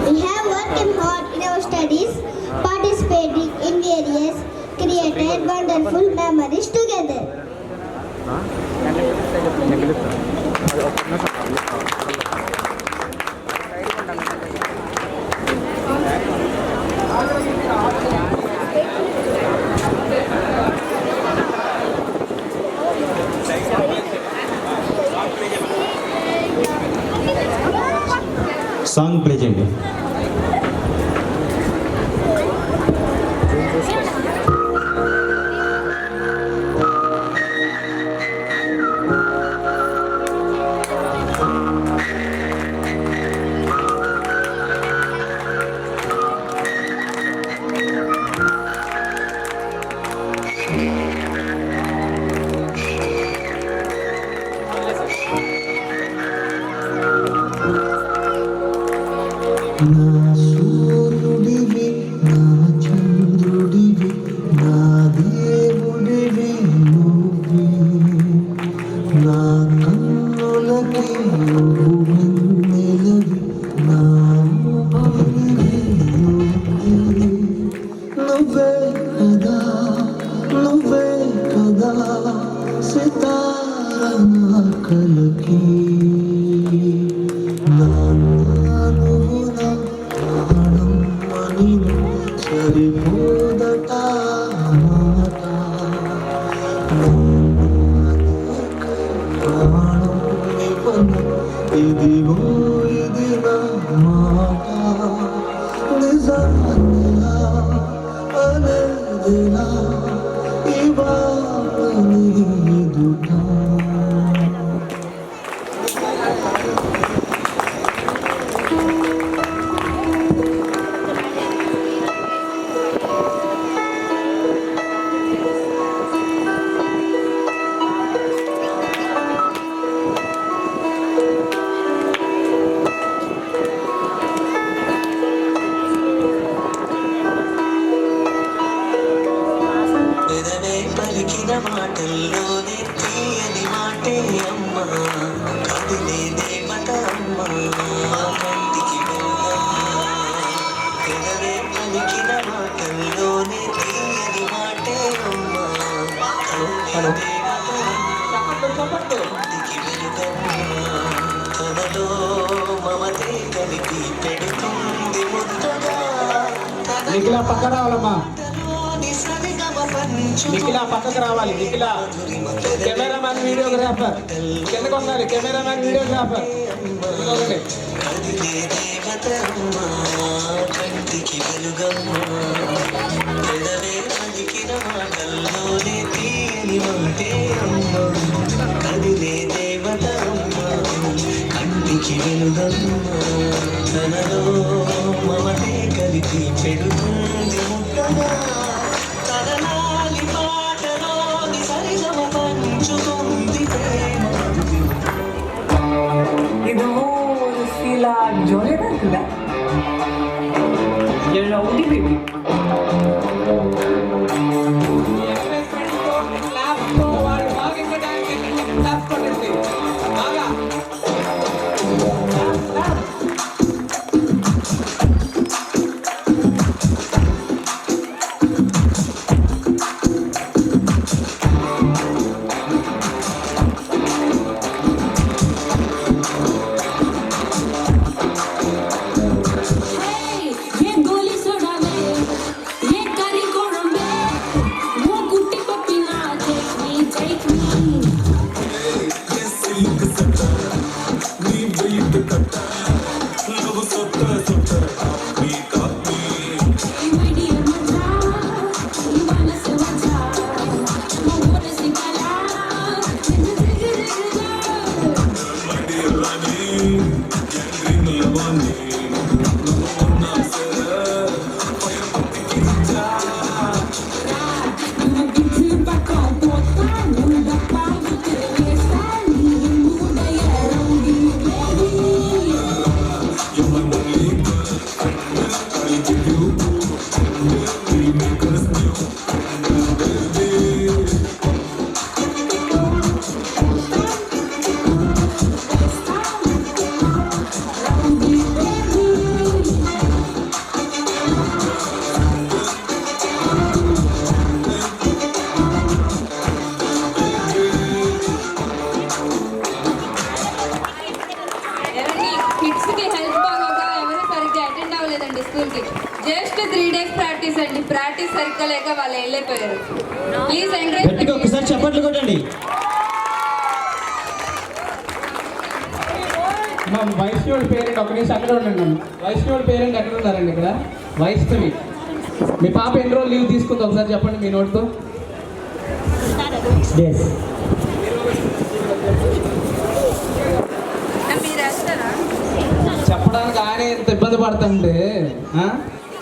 We have worked hard in our studies, participating in various, created wonderful memories together. Song play చేయండి. సూర్యుడివి నా చంద్రుడివి నా దేవుడివి నువ్వే నా కన్నులకి నువ్వు వెన్నెలవి నా ఊపిరివి నువ్వే కదా సితార నా కలకి సరిపోదట మాట ప్రాణం నిపను ఇదిగో ఇది నా మాట నిజానిలా అనేదిలా ఇవాళ నీ ఎదుట పలికిన మాటల్లోనే తీయని మాటే అమ్మ కదిలే దేవత అమ్మ కంటికి పెదవే పలికిన మాటల్లోనే తీయని మాటే అమ్మ కంటికి వెలుగమ్మ తనలో మమతే కలిపి పెడుతుంది ముద్దగా నిఖిల పక్క రావాలమ్మా నిఖిల పక్కకు రావాలి నిఖిల కెమెరామ్యాన్ వీడియోగ్రాఫర్ కిందకు వస్తారు కెమెరామ్యాన్ వీడియోగ్రాఫర్ కంటికి వెలుగమ్మ పెదవే పలికిన మాటల్లోనే తీయని మాటే అమ్మ కదిలే దేవత అమ్మ కంటికి వెలుగమ్మ తనలో మమతే కలిపి పెడుతుంది ముద్దగా తనలాలి పాటలోని సరిగమ పంచుతుంది ప్రేమ ಇದು ಫೀಲ್ ಜಾಲಿ ಆಗ್ತದ ಎಲ್ಲ ಹೊಡಿಬೇಕು జస్ట్ 3 days ప్రాక్టీస్ అండి. ప్రాక్టీస్ సరిగ్గా లేక వాళ్ళు వెళ్ళిపోయారు. ప్లీజ్ గట్టిగా ఒకసారి చప్పట్లు కొట్టండి. మా వైష్ణవుడి పేరెంట్ ఒక నిమిషం అక్కడ ఉండండి. వైష్ణవుడి పేరెంట్ ఎక్కడ ఉన్నారండి? ఇక్కడ వైష్ణవి. మీ పాప ఎన్ని రోజులు లీవ్ తీసుకుంది ఒకసారి చెప్పండి మీ నోటితో. చెప్పడానికి ఆయన ఎంత ఇబ్బంది పడుతుంటే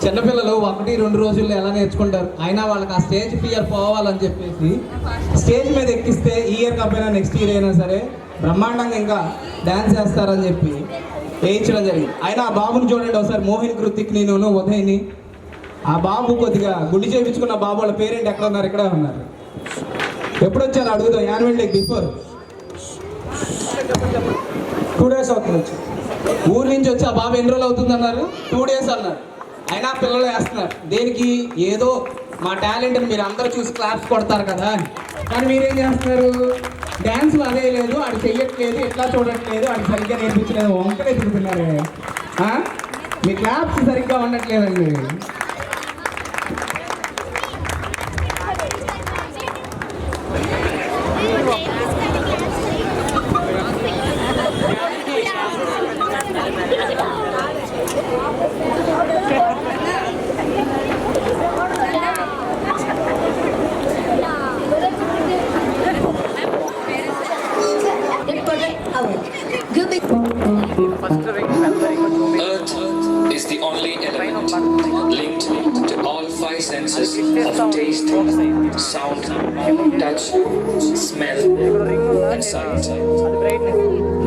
చిన్నపిల్లలు 1-2 రోజుల్లో ఎలా నేర్చుకుంటారు? అయినా వాళ్ళకి ఆ స్టేజ్ ఫియర్ పోవాలని చెప్పేసి స్టేజ్ మీద ఎక్కిస్తే ఈ ఇయర్ కాకపోయినా నెక్స్ట్ ఇయర్ అయినా సరే బ్రహ్మాండంగా ఇంకా డ్యాన్స్ చేస్తారని చెప్పి వేయించడం జరిగింది. అయినా ఆ బాబుని చూడండి ఒకసారి, మోహిన్ కృతిక్ నేను ఉదయ్ని. ఆ బాబు కొద్దిగా గుండి చేయించుకున్న బాబు వాళ్ళ పేరెంట్ ఎక్కడ ఉన్నారు? ఇక్కడే ఉన్నారు. ఎప్పుడు వచ్చారు అడుగుదాం. యాన్యువల్ డే బిఫోర్ 2 days అవుతుంది వచ్చి. ఊరు నుంచి వచ్చి ఆ బాబు ఎన్ని రోజులు అవుతుంది అన్నారు? 2 days అన్నారు. అయినా పిల్లలు వేస్తున్నారు. దేనికి? ఏదో మా టాలెంట్ని మీరు అందరూ చూసి క్లాప్స్ కొడతారు కదా. కానీ మీరేం చేస్తున్నారు? డ్యాన్స్లు అదే లేదు, అది చెయ్యట్లేదు, ఎట్లా చూడట్లేదు, అది సరిగ్గా నేర్పించలేదు, వంకనే తిరుగుతున్నారు. మీ క్లాప్స్ సరిగ్గా ఉండట్లేదండి. Earth is the only element linked to all 5 senses of taste, sound, touch, smell, and sight.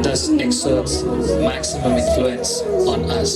Thus exerts maximum influence on us.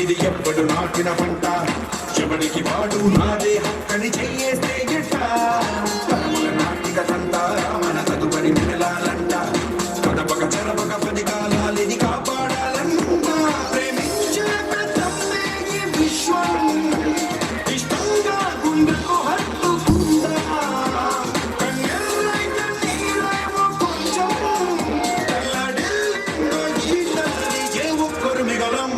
ఇది ఎప్పుడు నాటిన పంట ఎవరికి వాడు నాదే హక్కని చెయ్యేస్తే గిట్ట నాటిక తంట మన తదుపరి మిగలాలంట కదపక చెరపక పది కాలాలిని కాపాడాలంట ప్రేమించే పెద్దమ్మే ఈ విశ్వం ఇష్టంగా గుండెకు హత్తుకుందా కన్నెర్రైన నీరేమో కొంచెం తెల్లడిల్లిందో ఈ తల్లి ఏ ఒక్కరు మిగలం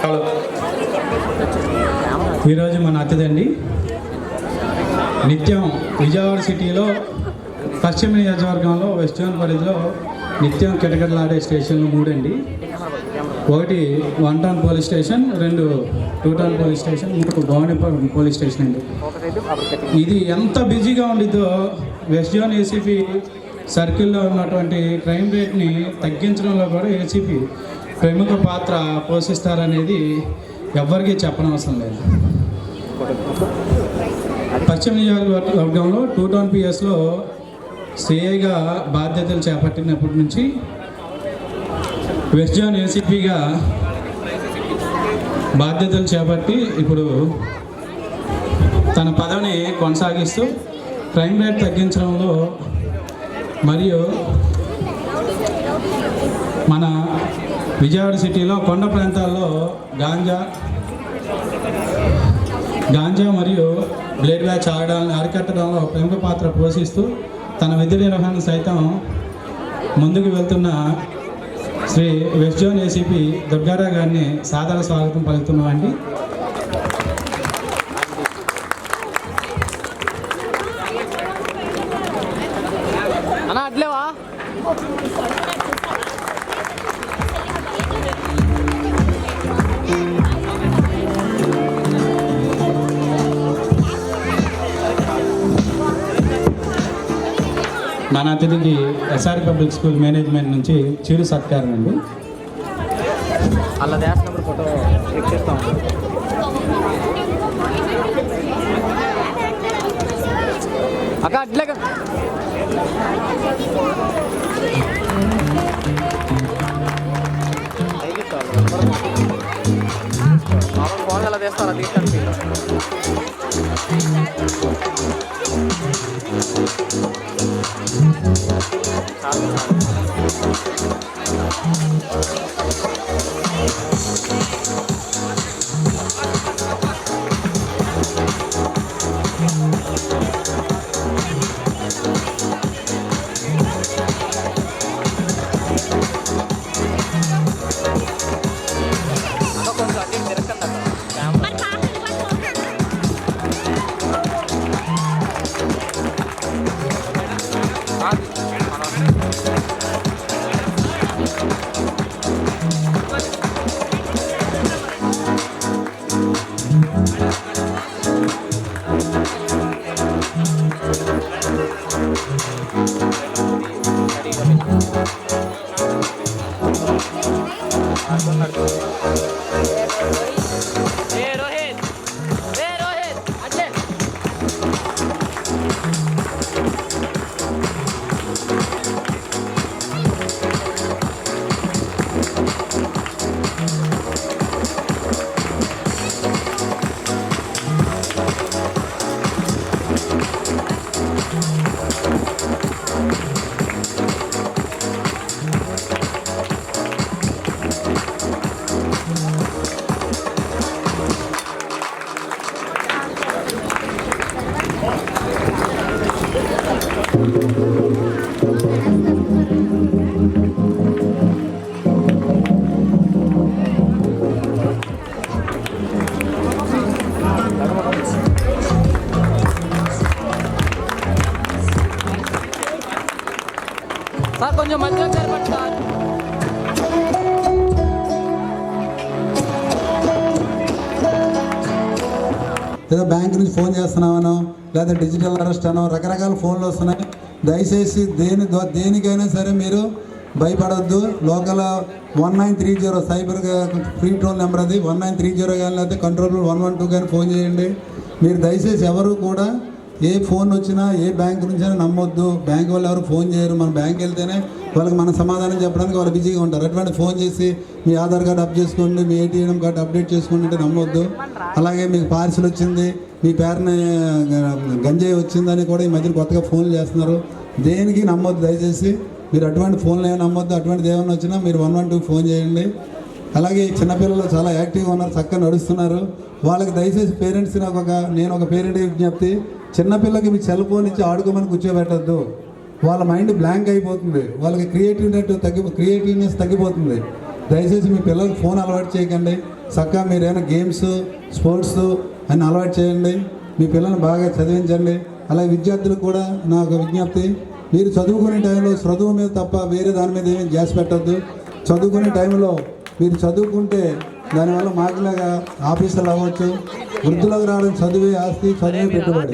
హలో, ఈరోజు మన అతిథండి నిత్యం విజయవాడ సిటీలో పశ్చిమ నియోజకవర్గంలో వెస్ట్ జోన్ పరిధిలో నిత్యం కిటకిటలాడే స్టేషన్లు 3 అండి. 1 1 town police station, 2 2 town police station, 3 Bhavanipuram police station అండి. ఇది ఎంత బిజీగా ఉండిద్దో వెస్ట్ జోన్ ఏసీపీ సర్కిల్లో ఉన్నటువంటి క్రైమ్ రేట్ని తగ్గించడంలో కూడా ఏసీపీ ప్రముఖ పాత్ర పోషిస్తారనేది ఎవ్వరికీ చెప్పనవసరం లేదు. పశ్చిమ నియోజకవర్గంలో 2 టౌన్ పిఎస్లో సిఐగా బాధ్యతలు చేపట్టినప్పటి నుంచి వెస్ట్ జోన్ ఏసీపీగా బాధ్యతలు చేపట్టి ఇప్పుడు తన పదవిని కొనసాగిస్తూ క్రైమ్ రేట్ తగ్గించడంలో మరియు మన విజయవాడ సిటీలో కొండ ప్రాంతాల్లో గాంజా మరియు బ్లేడ్ బ్యాచ్ ఆడడాన్ని అరికట్టడంలో ప్రముఖ పాత్ర పోషిస్తూ తన విధి నిర్వహణ సైతం ముందుకు వెళ్తున్న Shri west zone ACP Durga Rao గారిని సాదర స్వాగతం పలుకుతున్నామండి. అన్నా అట్లేవా మన అతిథికి ఎస్ఆర్ పబ్లిక్ స్కూల్ మేనేజ్మెంట్ నుంచి చిరు సత్కారం అండి. అలా వేసినప్పుడు ఫోటో క్లిక్ చేస్తాం. అక్క అట్లే ఫోన్ ఎలా తీస్తారా తీసుకోండి. సార్ కొంచెం మధ్య చేరపండి సార్. ఏదో బ్యాంక్ నుంచి ఫోన్ చేస్తున్నామనో లేదా డిజిటల్ అరెస్ట్ అనో రకరకాల ఫోన్లు వస్తున్నాయి. దయచేసి దేనికైనా సరే మీరు భయపడద్దు. Local 1930 cyber free toll number అది 1930 కానీ లేకపోతే కంట్రోల్ 112 కానీ ఫోన్ చేయండి. మీరు దయచేసి ఎవరు కూడా ఏ ఫోన్ వచ్చినా ఏ బ్యాంక్ నుంచి అయినా నమ్మొద్దు. బ్యాంక్ వాళ్ళు ఎవరు ఫోన్ చేయరు. మన బ్యాంక్ వెళ్తేనే వాళ్ళకి మన సమాధానం చెప్పడానికి వాళ్ళు బిజీగా ఉంటారు. అటువంటి ఫోన్ చేసి మీ ఆధార్ కార్డు అప్ చేసుకోండి, మీ ఏటీఎం కార్డు అప్డేట్ చేసుకోండి అంటే నమ్మొద్దు. అలాగే మీకు పార్సిల్ వచ్చింది, మీ పేరున గంజాయి వచ్చిందని కూడా ఈ మధ్యన కొత్తగా ఫోన్లు చేస్తున్నారు. దేనికి నమ్మొద్దు. దయచేసి మీరు అటువంటి ఫోన్లు ఏమైనా నమ్మొద్దు. అటువంటిది ఏమైనా వచ్చినా మీరు 112 ఫోన్ చేయండి. అలాగే చిన్నపిల్లలు చాలా యాక్టివ్గా ఉన్నారు, చక్కగా నడుస్తున్నారు. వాళ్ళకి దయచేసి పేరెంట్స్ నేను ఒక పేరెంట్ విజ్ఞప్తి, చిన్నపిల్లకి మీ సెల్ ఫోన్ ఇచ్చి ఆడుకోమని కూర్చోబెట్టద్దు. వాళ్ళ మైండ్ బ్లాంక్ అయిపోతుంది, వాళ్ళకి క్రియేటివ్నెస్ తగ్గిపోతుంది. దయచేసి మీ పిల్లలకి ఫోన్ అలవాటు చేయకండి. చక్కగా మీరు ఏమైనా గేమ్స్ స్పోర్ట్స్ అని అలవాటు చేయండి. మీ పిల్లల్ని బాగా చదివించండి. అలాగే విద్యార్థులకు కూడా నా ఒక విజ్ఞప్తి, మీరు చదువుకునే టైంలో చదువు మీద తప్ప వేరే దాని మీద ఏమీ గ్యాస్ పెట్టద్దు. చదువుకునే టైంలో మీరు చదువుకుంటే దానివల్ల మాకులాగా ఆఫీసర్లు అవ్వచ్చు. వృద్ధులకు రావడం చదివే ఆస్తి, చదివే పెట్టుబడి.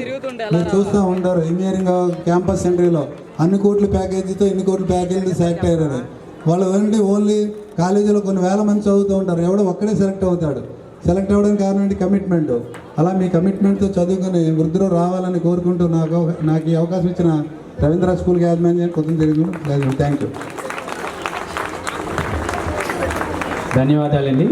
మీరు చూస్తూ ఉంటారు ఇంజనీరింగ్ క్యాంపస్ సెంటరీలో అన్ని కోట్ల ప్యాకేజీతో ఇన్ని కోట్ల ప్యాకేజీ సెలెక్ట్ అయ్యారు. వాళ్ళు ఏంటి ఓన్లీ కాలేజీలో కొన్ని వేల మంది చదువుతూ ఉంటారు, ఎవడో ఒక్కడే సెలెక్ట్ అవుతాడు. సెలెక్ట్ అవ్వడానికి కారణం ఏంటి? కమిట్మెంట్. అలా మీ కమిట్మెంట్తో చదువుకొని వృద్ధులు రావాలని కోరుకుంటూ నాకు ఈ అవకాశం ఇచ్చిన రవీంద్ర స్కూల్ యాజమాన్యం కొత్త తెలుగు థ్యాంక్ యూ. ధన్యవాదాలండి.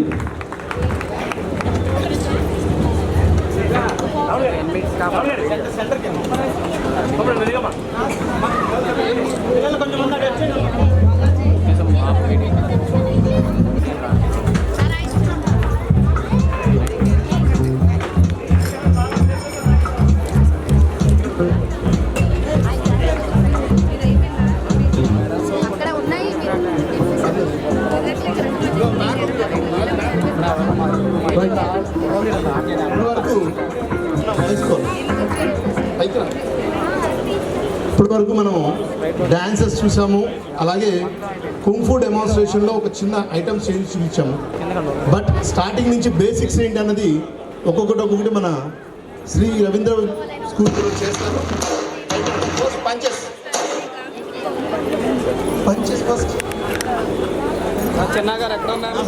ఇప్పటి వరకు మనం డాన్సెస్ చూసాము, అలాగే కుంఫు డెమాన్స్ట్రేషన్లో ఒక చిన్న ఐటమ్స్ చేంజ్ చూపించాము. బట్ స్టార్టింగ్ నుంచి బేసిక్స్ ఏంటి అన్నది ఒక్కొక్కటి మన శ్రీ రవీంద్ర స్కూల్ చేస్తారు. పంచెస్ ఫస్ట్ చిన్నగారు ఎక్కడ ఉన్నారు?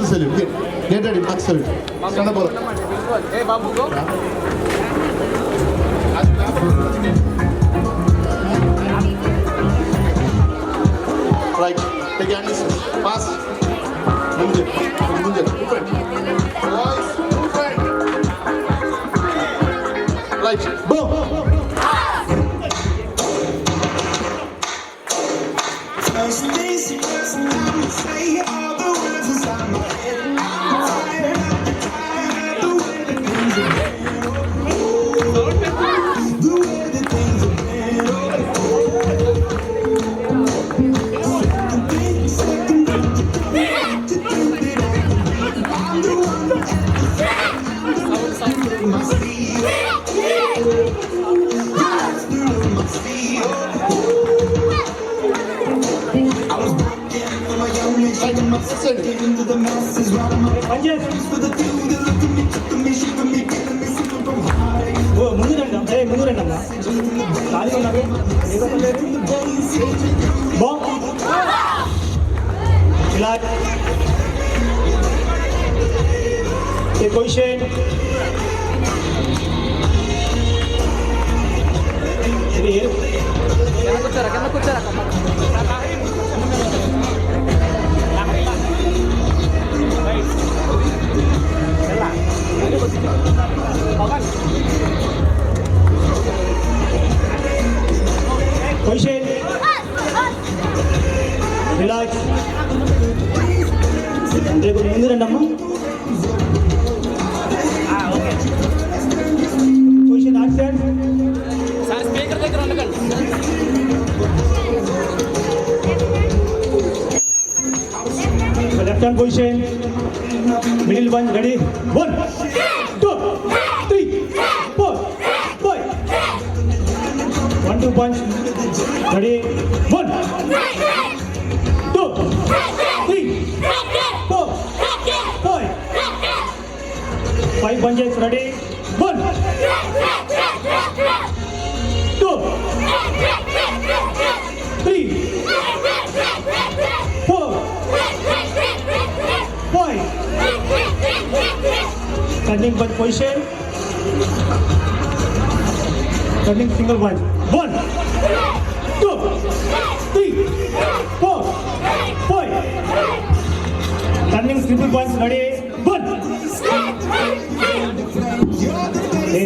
గెట్ రెడీ మాకు సల్యూట్ ఏ బాబు రైట్ టేక్ హ్యాండ్ ఫాస్ట్ ముందు right go. First things first, I'ma say all the words inside my head. I'm tired of the way that things have been. The way that things have been. Second thing to think that I'm the one that's the my sleeve. Master of my sleeve. I was broken from a young age, like my sister into the masses, riding my punches for the few that look at me, took me, shook me, giving me something from high. ఓ ముందు రండి అమ్మా ఖాళీ ఉన్నారు ఇలా position కింద కూర్చోరా position relax. రేపు ముందు రండి అమ్మా. Position action. సార్ స్పీకర్ దగ్గర ఉండకండి. Left hand position middle one ready 1 2 3 4 5 1 2 punch ready 1 2 3 4 5 5 punches ready 1 2 3 4 5 turning punch position, turning single punch 1 2 3 4 5 turning triple punch ready 1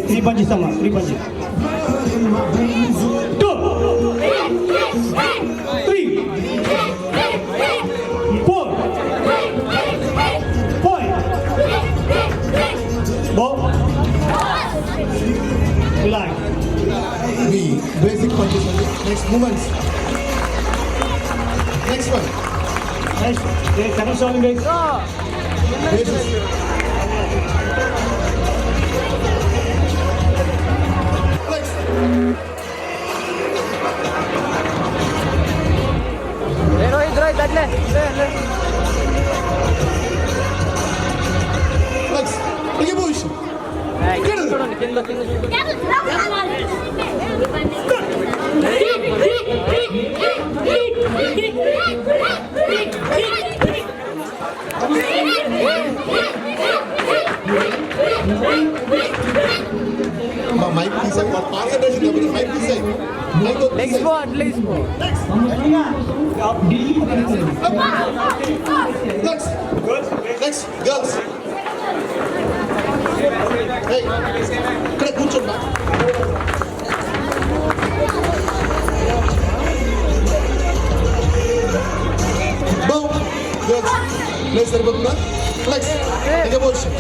3 punches sama 3 punches 2 3 4 Bow. Relax. The basic punches. Next movements. Next one. Nice. Okay, second song guys. Basics. Rohit, atle. Next. Take a position. చూడండి కింద mic తీసాక concentration mic తీసాయి legs పో at least పో next girls ఇక్కడ కూర్చోండి. Place సరిపోతుందా? Next ఇంకా position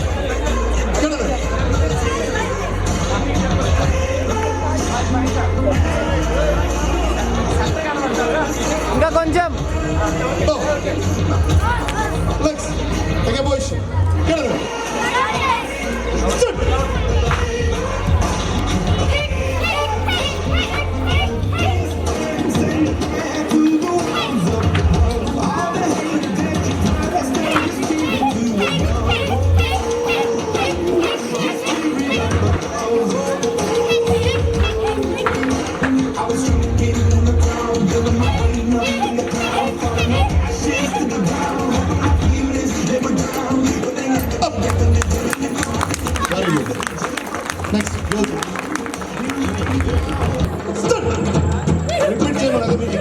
ఇక్కడ ఇంకా కొంచెం నెక్స్ట్ ఇంకా పొజిషన్ ఇక్కడ నెక్స్ట్ రిపీట్ చేయమని అదే మీకు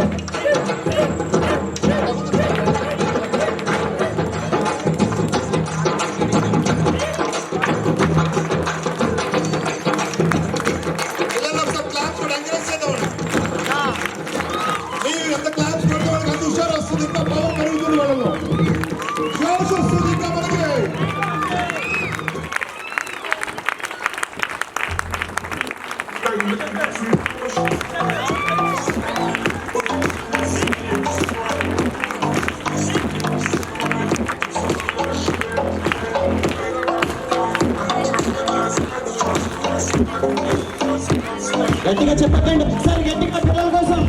క్లాప్స్ కూడా ఎంకరేజ్ చేద్దామండి. మీరు ఎంత క్లాప్స్ కొడితే వాళ్ళకి అంత హుషారు వస్తుంది, ఇంకా పవర్ పెరుగుతుంది వాళ్ళలో, జోష్ వస్తుంది ఇంకా మనకి. గట్టిగా చెప్పకండి ఒకసారి, గట్టిగా పిల్లల కోసం.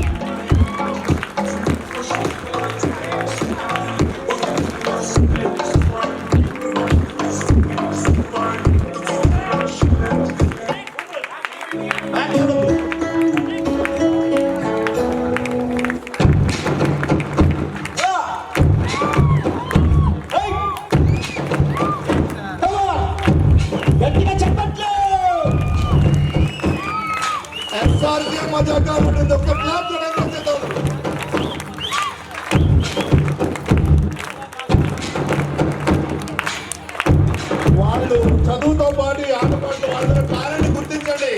గట్టిగా చెప్పట్లేదు. ఎస్ఆర్కే మజాగా ఉంటుంది, ఒక్క క్లాప్ కూడా ఎంకరేజ్ చేద్దాం. వాళ్ళు చదువుతో పాటు ఆటపాటలు వాళ్ళ టాలెంట్ గుర్తించండి.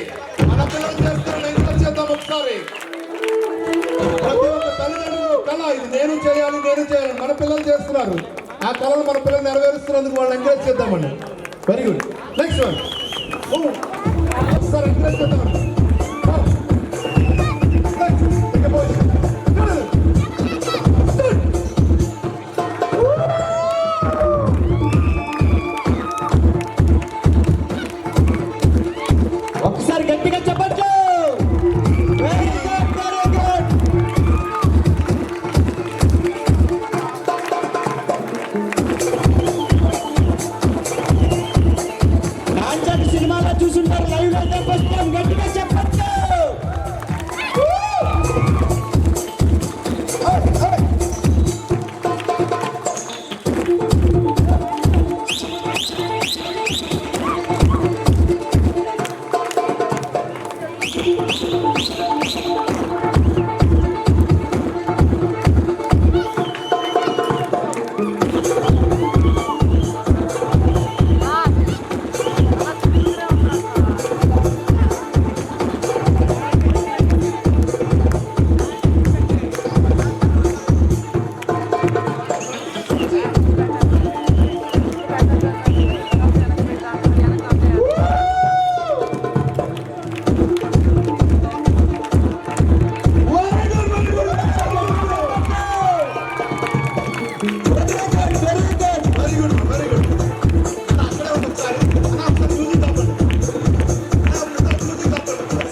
మన పిల్లలు చేస్తున్న ఎంకరేజ్ చేద్దాం ఒకసారి. ప్రతి ఒక్క తల్లిదండ్రులు కళ, ఇది నేను చేయాలి మన పిల్లలు చేస్తున్నారు. ఆ కళను మన పిల్లలు నెరవేరుస్తున్నందుకు వాళ్ళు ఎంకరేజ్ చేద్దామండి. Very good. నెక్స్ట్ వన్ ఒకసారి ఎంకరేజ్ చేద్దామండి. ఒకసారి గట్టిగా చెప్పట్లేదు. Very good, very good. నాంచాటి సినిమాలో చూసుంటారు, లైవ్ అయితే ఫస్ట్ టైం. గట్టిగా చెప్పట్లేదు.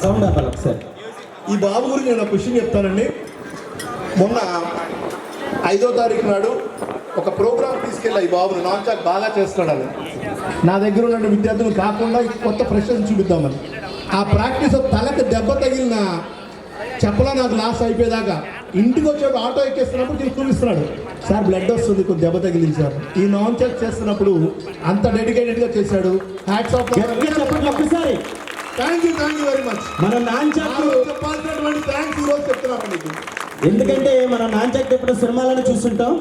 సౌండ్ ఆపాలి ఒకసారి. ఈ బాబు గురించి నేను ఒక విషయం చెప్తానండి. మొన్న 5వ తారీఖు నాడు ఒక ప్రోగ్రామ్ తీసుకెళ్ళా ఈ బాబుని. నాన్చాక్ బాగా చేస్తున్నాడని నా దగ్గర ఉన్న విద్యార్థులు కాకుండా కొత్త ఫ్రెషర్స్ చూపిద్దామని. ఆ ప్రాక్టీస్ తలకు దెబ్బ తగిలిన చెప్పలా నాకు లాస్ అయిపోయేదాకా ఇంటికి వచ్చాడు. ఆటో ఎక్కేస్తున్నప్పుడు దీన్ని చూపిస్తున్నాడు, సార్ బ్లడ్ వస్తుంది, కొంచెం దెబ్బ తగిలింది సార్. ఈ నాన్చాక్ చేస్తున్నప్పుడు అంత డెడికేటెడ్గా చేశాడు. Hats off. చెప్పండి ఒక్కసారి. Thank you very much. మన నాన్చాక్ చెప్పాల్సినటువంటి థ్యాంక్స్ ఈరోజు చెప్తున్నామండి. ఎందుకంటే మనం నాన్చక్ తిప్పడం సినిమాలను చూస్తుంటాం,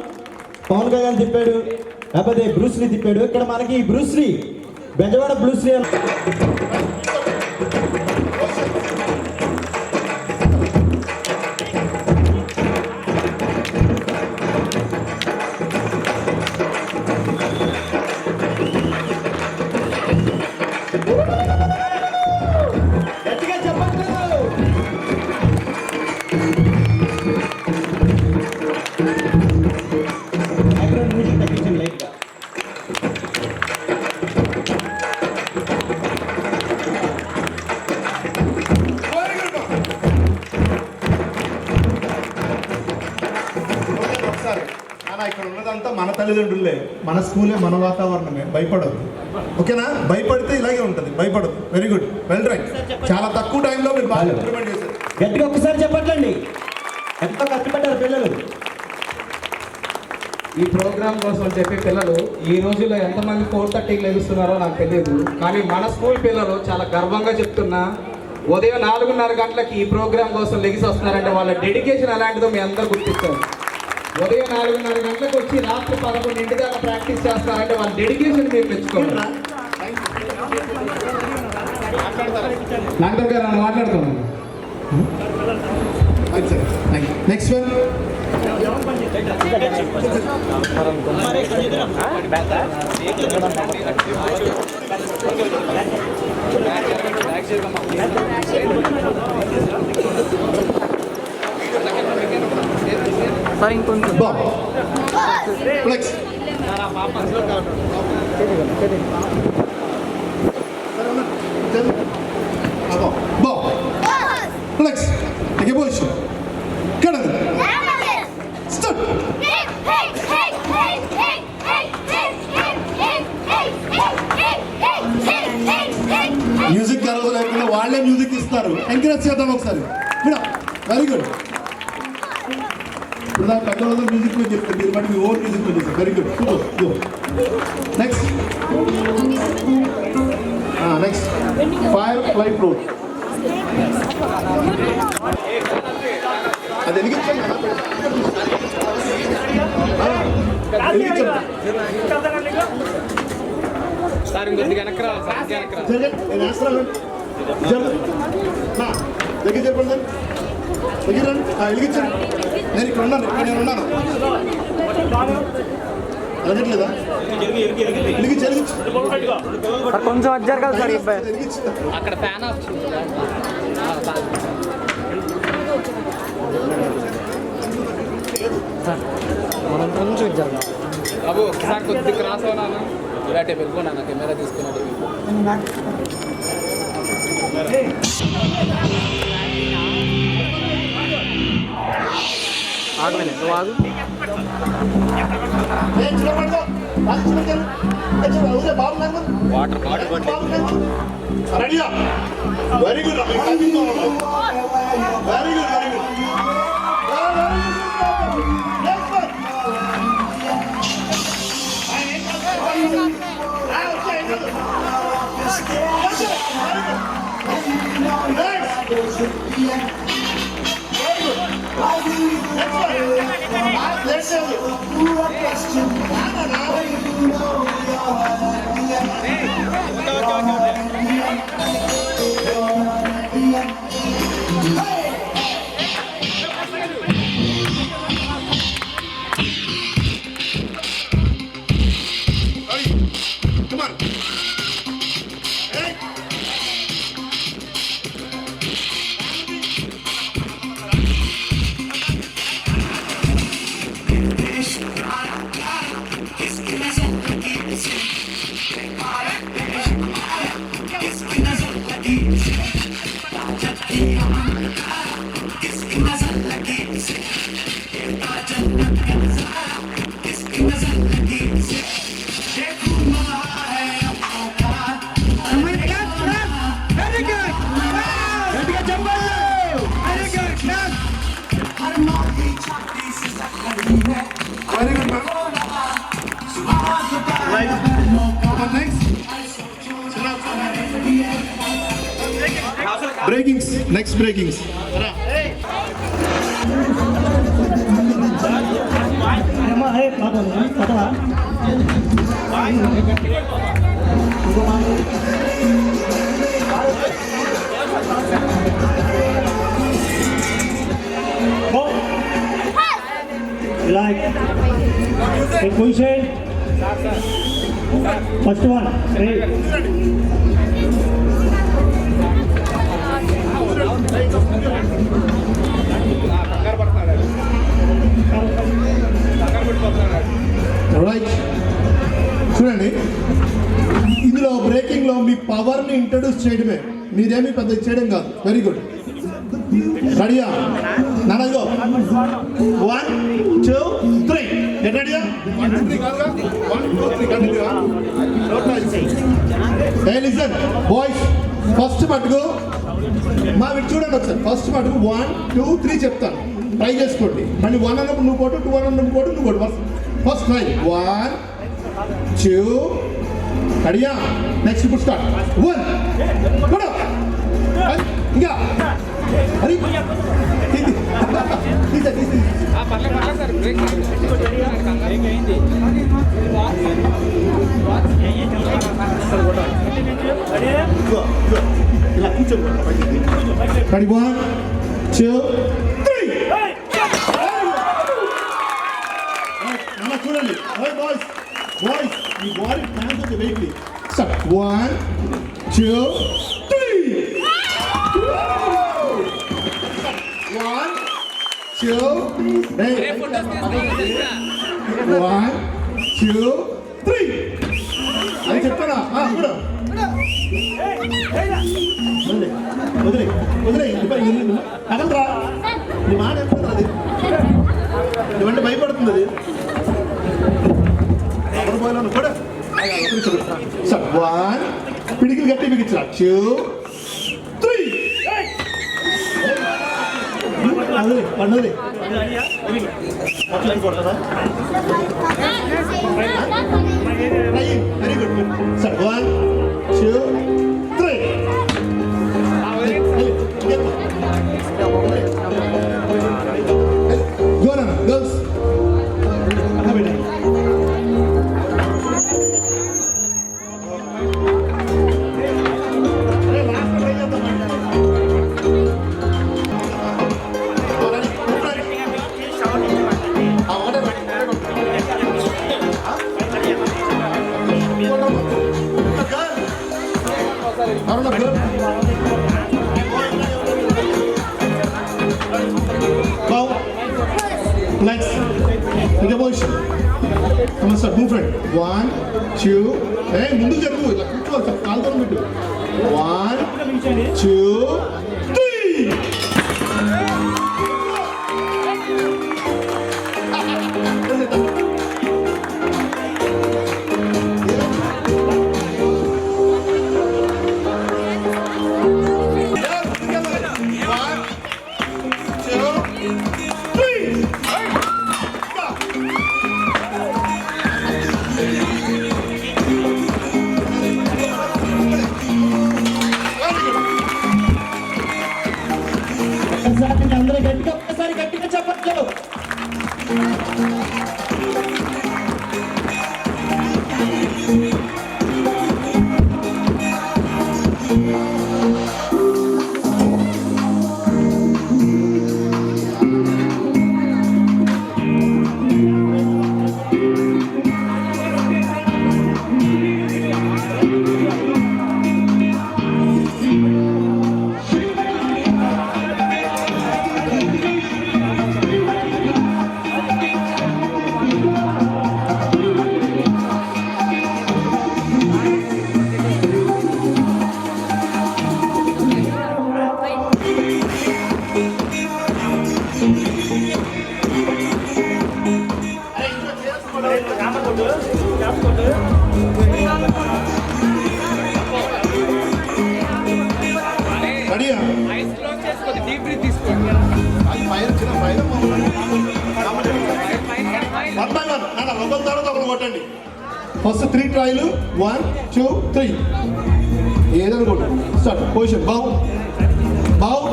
పవన్ కళ్యాణ్ తిప్పాడు, లేకపోతే బ్రూస్లీ తిప్పాడు. ఇక్కడ మనకి బ్రూస్లీ, బెజవాడ బ్రూస్లీ ఇక్కడ ఉన్నదంతా మన తల్లిదండ్రులే, మన స్కూలే, మన వాతావరణమే. భయపడదు, ఓకేనా? భయపడితే ఇలాగే ఉంటుంది, భయపడదు. Very good, well right. చాలా తక్కువ టైంలో మీరు బాగా ఇంప్లిమెంట్ చేశారు. గట్టిగా ఒక్కసారి చెప్పట్లండి, ఎంతో కష్టపడ్డారు పిల్లలు. ఈ ప్రోగ్రామ్ కోసం చెప్పే పిల్లలు ఈ రోజుల్లో ఎంతమంది 4:30కి లెగుస్తున్నారో నాకు తెలియదు, కానీ మన స్కూల్ పిల్లలు చాలా గర్వంగా చెప్తున్నా ఉదయం 4:30 గంటలకి ఈ ప్రోగ్రామ్ కోసం లెగిసి వస్తున్నారంటే వాళ్ళ డెడికేషన్ అలాంటిదో మీ అందరూ గుర్తిస్తారు. ఉదయం 4:30 గంటలకు వచ్చి రాత్రి 11 దాకా ప్రాక్టీస్ చేస్తారంటే వాళ్ళ డెడికేషన్ మీరు మెచ్చుకోండి. డాక్టర్ గారు మాట్లాడుతున్నాను. Next one. ఇంకొంచెం మ్యూజిక్ ఆ రోజు లేకుండా వాళ్ళే మ్యూజిక్ ఇస్తారు. ఎంకరేజ్ చేద్దాం ఒకసారి. Very good. ఇప్పుడు దాకా పెద్ద రోజు మ్యూజిక్ మీద చెప్తారు, మీరు బట్టి మీ ఓన్ మ్యూజిక్ మీద చెప్తారు. Very good, super. Next next fire fly float. అది ఎలిగించండి. సార్ ఇంకొద్దిగా వెనక్కి రావాలి సార్, నేను వేస్తున్నాను. దగ్గర చెప్పండి, దగ్గర వెలిగించండి. నేను ఇక్కడ ఉన్నాను, నేను ఉన్నాను. వెళ్ళట్లేదా? కొంచెం వచ్చారు కదా సార్ అక్కడ ఫ్యాన్ ఆఫ్ కొంచెం వచ్చారు బాబు. ఒకసారి కొద్దిగా క్రాస్ అవునా ఇలాంటి వెళ్ళిపోనా కెమెరా తీసుకున్నాడు. ఆగలే నువ్వు ఆగు. Water very good, very good. Breakings, next breakings. Like, take position. First one, ready. Right, చూడండి, ఇందులో బ్రేకింగ్లో మీ పవర్ని ఇంట్రడ్యూస్ చేయడమే, మీరేమీ పెద్ద చేయడం కాదు. Very good. రెడీయా? నాన్నగో 1 2 3 గెట్ రెడీయా? 1 2 3 కాదుగా, 1 2 3 కంటిన్యూగా. ఏ లిసన్ బాయ్స్, ఫస్ట్ మటుకు మా వీటి చూడండి ఒకసారి. ఫస్ట్ మటుకు 1 2 3 చెప్తాను, ట్రై చేసుకోండి. మళ్ళీ 1 అన్నప్పుడు నువ్వు కొట్టు, 2 అన్నప్పుడు నువ్వు కొట్టు, నువ్వు కొట్టు. ఫస్ట్ ట్రై 1 2 రెడీయా? నెక్స్ట్ ఇప్పుడు స్టార్ట్. 1 కొడు, ఇంకా అరే ఇలా కూర్చోండి. 1 2 3 చూడండి. బాయ్స్ బాయ్స్ ఈ బాడీ ప్లాన్ తో వెయిట్ స్టార్ట్. 1 2 3 1 2 1 2 3 అని చెప్తారా? వదిలే వదిలే అగలరా, నీ మాట ఎప్పుడు అది ఇవంటే భయపడుతుంది అది. కూడా సార్ 1 పిడికిలు గట్టి బిగించరా. 2 3 పండుగ very good sir. 1 2 3 girls Legs. Take a position. Come on, start. Move right. 1 2. Hey, mundu jaru. Ila kuchol. Kaal doon bittu. 1 2 3. అందరూ గట్టిగా ఒక్కసారి గట్టిగా చెప్పట్లు. రెడీయా? డీప్ బ్రీత్ తీసుకోండి. అది ఫైర్ చిన్న ఫైర్. 1 by 1 నాన్న ఒకరి తర్వాత ఒకరు కొట్టండి. ఫస్ట్ 3 ట్రైలు. 1 2 3 ఏదైనా కొట్టు. స్టార్ట్. పొజిషన్ బావు బావు.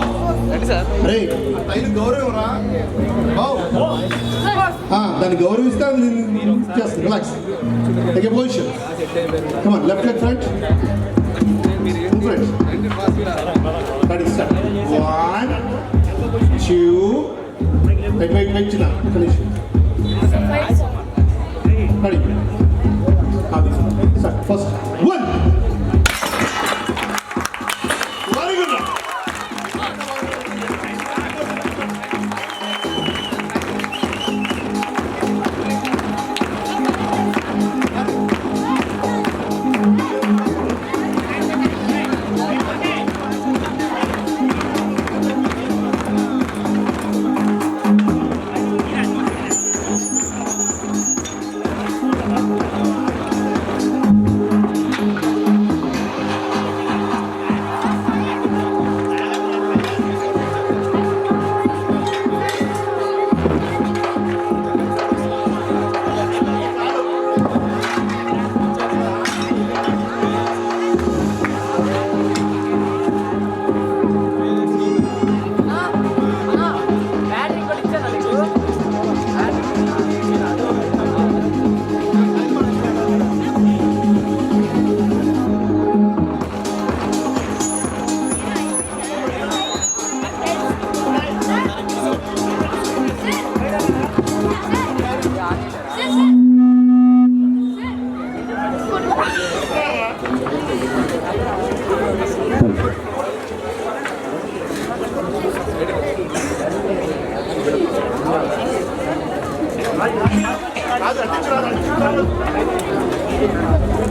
అరే టైలు గౌరవం రా బావు. దాన్ని గౌరవిస్తే చేస్తుంది. Relax, take a position. Come on, left leg front, front. Ready, start. 1 2 wait చిన్న కండిషన్. రెడీ, అది start. First 1. Very good.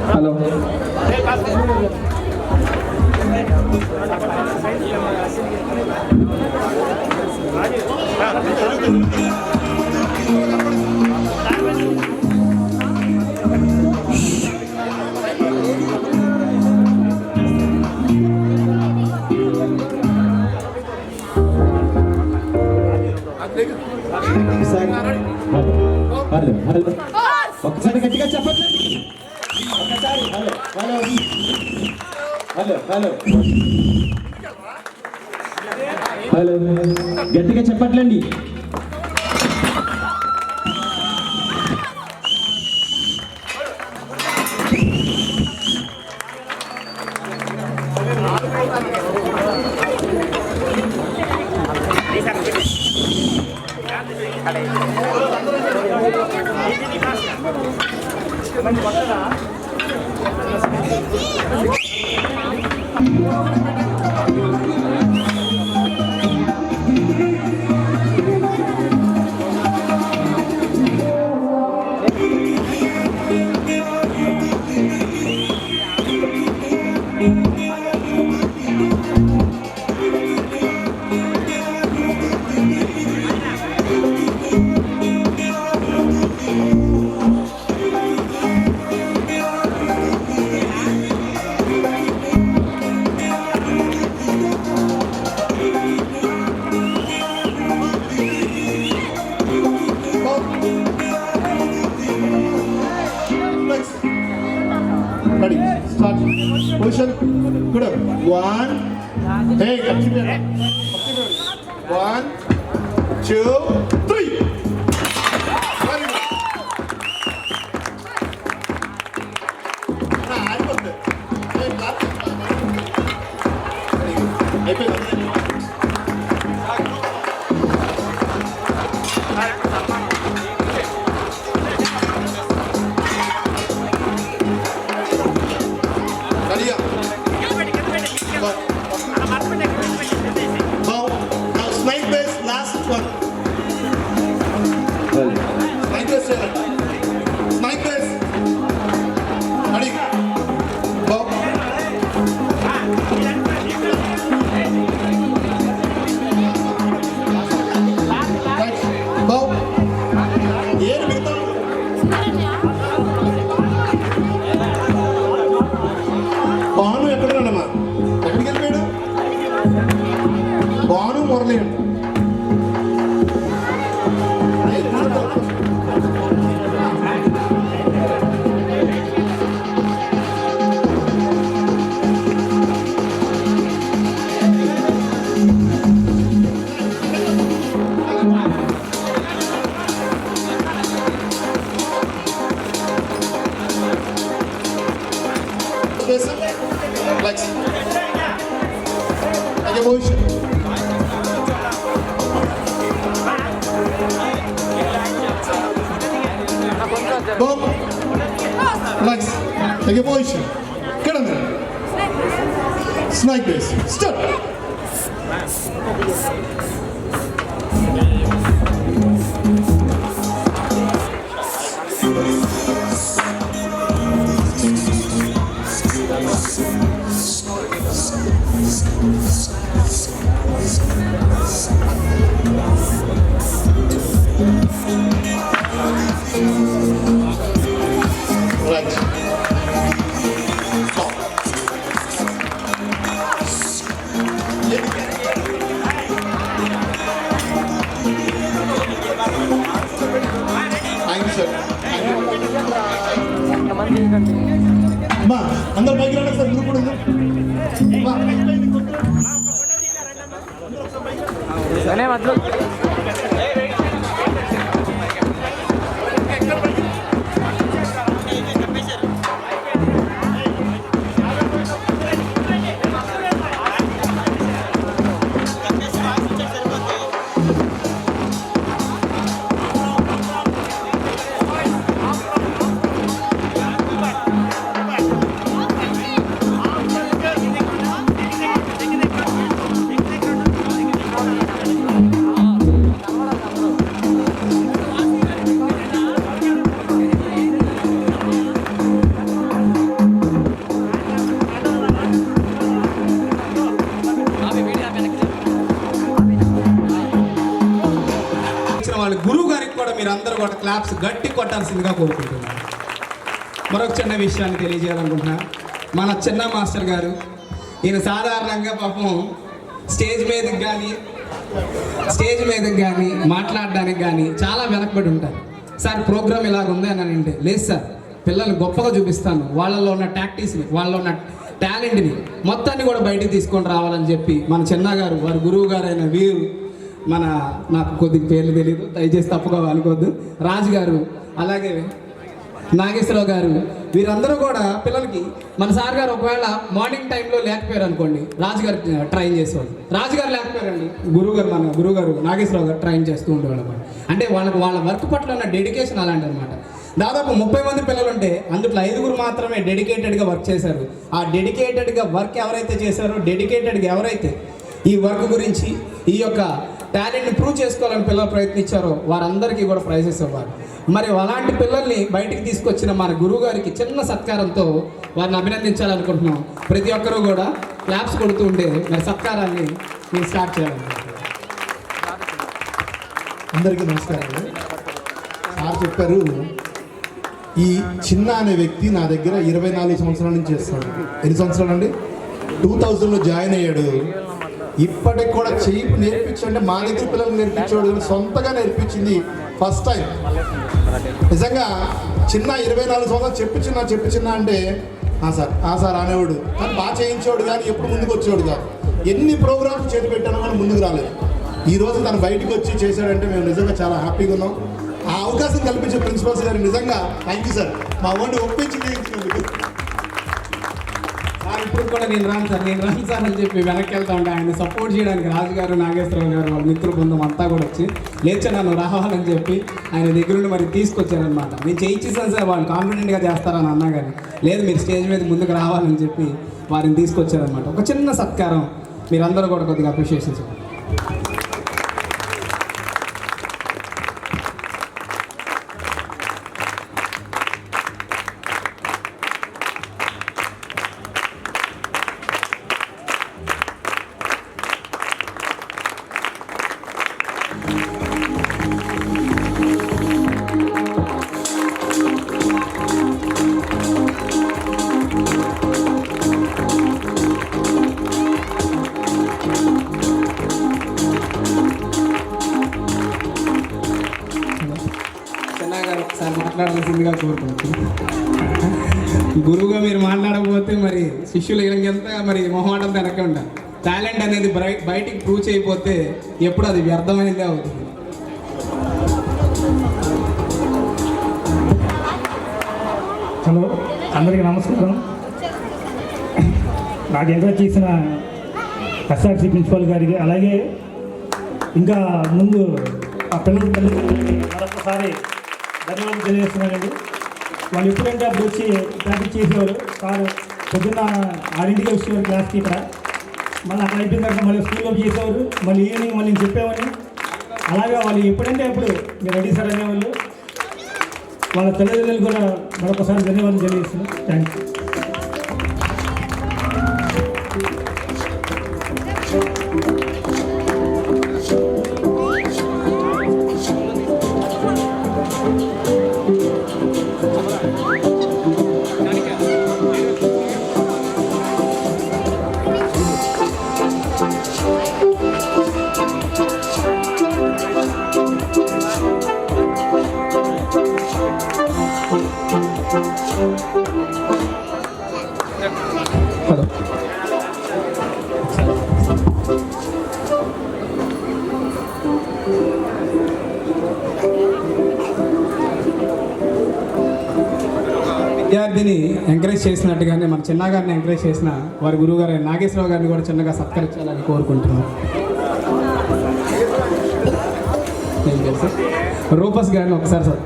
Hello, ఒక్కసారి గట్టిగా చెప్పండి. ఒకసారి hello hello hello hello hello గట్టిగా చెప్పట్లండి. Ready, start. Position. Good up. 1. Hey, continue. 1, 2, 3. Very good. I got it. Hey, clap. Very good. Bob. Relax. Take a position. Get on there. Snake base. Stop. Right. Stop. Thank you, sir. అమ్మా అందరు పైకి రండి sir group కూడా వాళ్ళ గురువు గారికి కూడా మీరు అందరూ కూడా క్లాప్స్ గట్టి కొట్టాల్సిందిగా కోరుకుంటున్నాను. మరొక చిన్న విషయాన్ని తెలియజేయాలనుకుంటున్నా. మన చిన్న మాస్టర్ గారు ఈయన సాధారణంగా పాపం స్టేజ్ మీదకి కానీ మాట్లాడడానికి కానీ చాలా వెనకబడి ఉంటారు. సార్ ప్రోగ్రామ్ ఇలాగ ఉంది అని అంటే లేదు సార్, పిల్లల్ని గొప్పగా చూపిస్తాను, వాళ్ళలో ఉన్న టాక్టిక్స్ని, వాళ్ళలో ఉన్న టాలెంట్ని మొత్తాన్ని కూడా బయటికి తీసుకొని రావాలని చెప్పి మన చిన్న గారు, వారి గురువు గారైన వీరు, నాకు కొద్దిగా పేర్లు తెలియదు, దయచేసి తప్పుగా అనుకోవద్దు, రాజు గారు, అలాగే నాగేశ్వరరావు గారు, వీరందరూ కూడా పిల్లలకి మన సార్ గారు ఒకవేళ మార్నింగ్ టైంలో లేకపోయారు అనుకోండి, రాజుగారు ట్రైన్ చేసేవాళ్ళు. రాజుగారు లేకపోయారండి, గురువుగారు నాగేశ్వరరావు గారు ట్రైన్ చేస్తూ ఉండేవాళ్ళు అనమాట. అంటే వాళ్ళ వర్క్ పట్ల ఉన్న డెడికేషన్ అలాంటి అనమాట. దాదాపు 30 మంది పిల్లలు ఉంటే అందులో 5 మాత్రమే డెడికేటెడ్గా వర్క్ చేశారు. ఆ డెడికేటెడ్గా వర్క్ ఎవరైతే చేశారో, డెడికేటెడ్గా ఎవరైతే ఈ వర్క్ గురించి ఈ యొక్క టాలెంట్ని ప్రూవ్ చేసుకోవాలని పిల్లలు ప్రయత్నించారో వారందరికీ కూడా ప్రైజెస్ ఇవ్వాలి. మరి అలాంటి పిల్లల్ని బయటికి తీసుకొచ్చిన మన గురువు గారికి చిన్న సత్కారంతో వారిని అభినందించాలనుకుంటున్నాం. ప్రతి ఒక్కరూ కూడా క్లాప్స్ కొడుతూ ఉండే మరి సత్కారాన్ని మీరు స్టార్ట్ చేయాలి. అందరికీ నమస్కారం. సార్ చెప్పారు, ఈ చిన్న అనే వ్యక్తి నా దగ్గర 24 సంవత్సరాల నుంచి చేస్తాడు. ఎన్ని సంవత్సరాలు అండి? 2000లో జాయిన్ అయ్యాడు. ఇప్పటికి కూడా చేయి నేర్పించంటే మా దగ్గర పిల్లలు నేర్పించాడు, సొంతగా నేర్పించింది ఫస్ట్ టైం. నిజంగా చిన్న 24 సంవత్సరాలు చెప్పించినా అంటే ఆ సార్ అనేవాడు, కానీ బాగా చేయించేవాడు, కానీ ఎప్పుడు ముందుకు వచ్చేవాడు కాదు. ఎన్ని ప్రోగ్రామ్స్ చేతి పెట్టానో కానీ ముందుకు రాలేదు. ఈరోజు తను బయటకు వచ్చి చేశాడంటే మేము నిజంగా చాలా హ్యాపీగా ఉన్నాం. ఆ అవకాశం కల్పించే ప్రిన్సిపల్స్ గారు నిజంగా థ్యాంక్ యూ సార్. మా వాడిని ఒప్పించి చేయించినందుకు. ఇప్పుడు కూడా నేను రాను సార్ అని చెప్పి వెనక్కి వెళ్తా ఉంటే ఆయన సపోర్ట్ చేయడానికి రాజుగారు, నాగేశ్వరరావు గారు, వాళ్ళ మిత్రుల బృందం అంతా కూడా వచ్చి లేచా నన్ను రావాలని చెప్పి ఆయన దగ్గరుండి మరి తీసుకొచ్చారనమాట. నేను చేయించేసాను సార్, వాళ్ళు కాన్ఫిడెంట్గా చేస్తారని అన్నా కానీ లేదు, మీరు స్టేజ్ మీద ముందుకు రావాలని చెప్పి వారిని తీసుకొచ్చారనమాట. ఒక చిన్న సత్కారం మీరందరూ కూడా కొద్దిగా అప్రిషియేషన్ చేయండి. మాట్లాడాల్సిందిగా కోరుకుంటున్నాను. గురువుగా మీరు మాట్లాడకపోతే మరి శిష్యులు ఎంత మరి మొహమాటం వెనక్కి ఉంటారు. టాలెంట్ అనేది బయటికి ప్రూవ్ చేయకపోతే ఎప్పుడు అది వ్యర్థమైనదే అవుతుంది. హలో, అందరికీ నమస్కారం. నాకు ఎంకరేజ్ చేసిన ఎస్ఆర్సీ ప్రిన్సిపాల్ గారికి, అలాగే ఇంకా ముందు ఆ పిల్లలకి మరొకసారి ధన్యవాదాలు తెలియజేస్తున్నానండి. వాళ్ళు ఎప్పుడంటే అప్పుడు వచ్చి ప్రాక్టీస్ చేసేవారు. సార్ పొద్దున్న 6ంటికి వచ్చేవారు క్లాస్కి ఇక్కడ. మళ్ళీ అక్కడ అయిపోయిన తర్వాత మళ్ళీ స్కూల్లో చేసేవారు. మళ్ళీ ఈవినింగ్ మళ్ళీ నేను చెప్పేవాడిని. అలాగే వాళ్ళు ఎప్పుడంటే అప్పుడు మీరు రెడీ సార్ అనేవాళ్ళు. వాళ్ళ తల్లిదండ్రులు కూడా మరొకసారి ధన్యవాదాలు తెలియజేస్తున్నాను. Thank you. విద్యార్థిని ఎంకరేజ్ చేసినట్టుగానే మన చిన్నగారిని ఎంకరేజ్ చేసిన వారి గురువు గారు నాగేశ్వరరావు గారిని కూడా చిన్నగా సత్కరించాలని కోరుకుంటున్నాం. రూపస్ గారిని ఒకసారి సార్.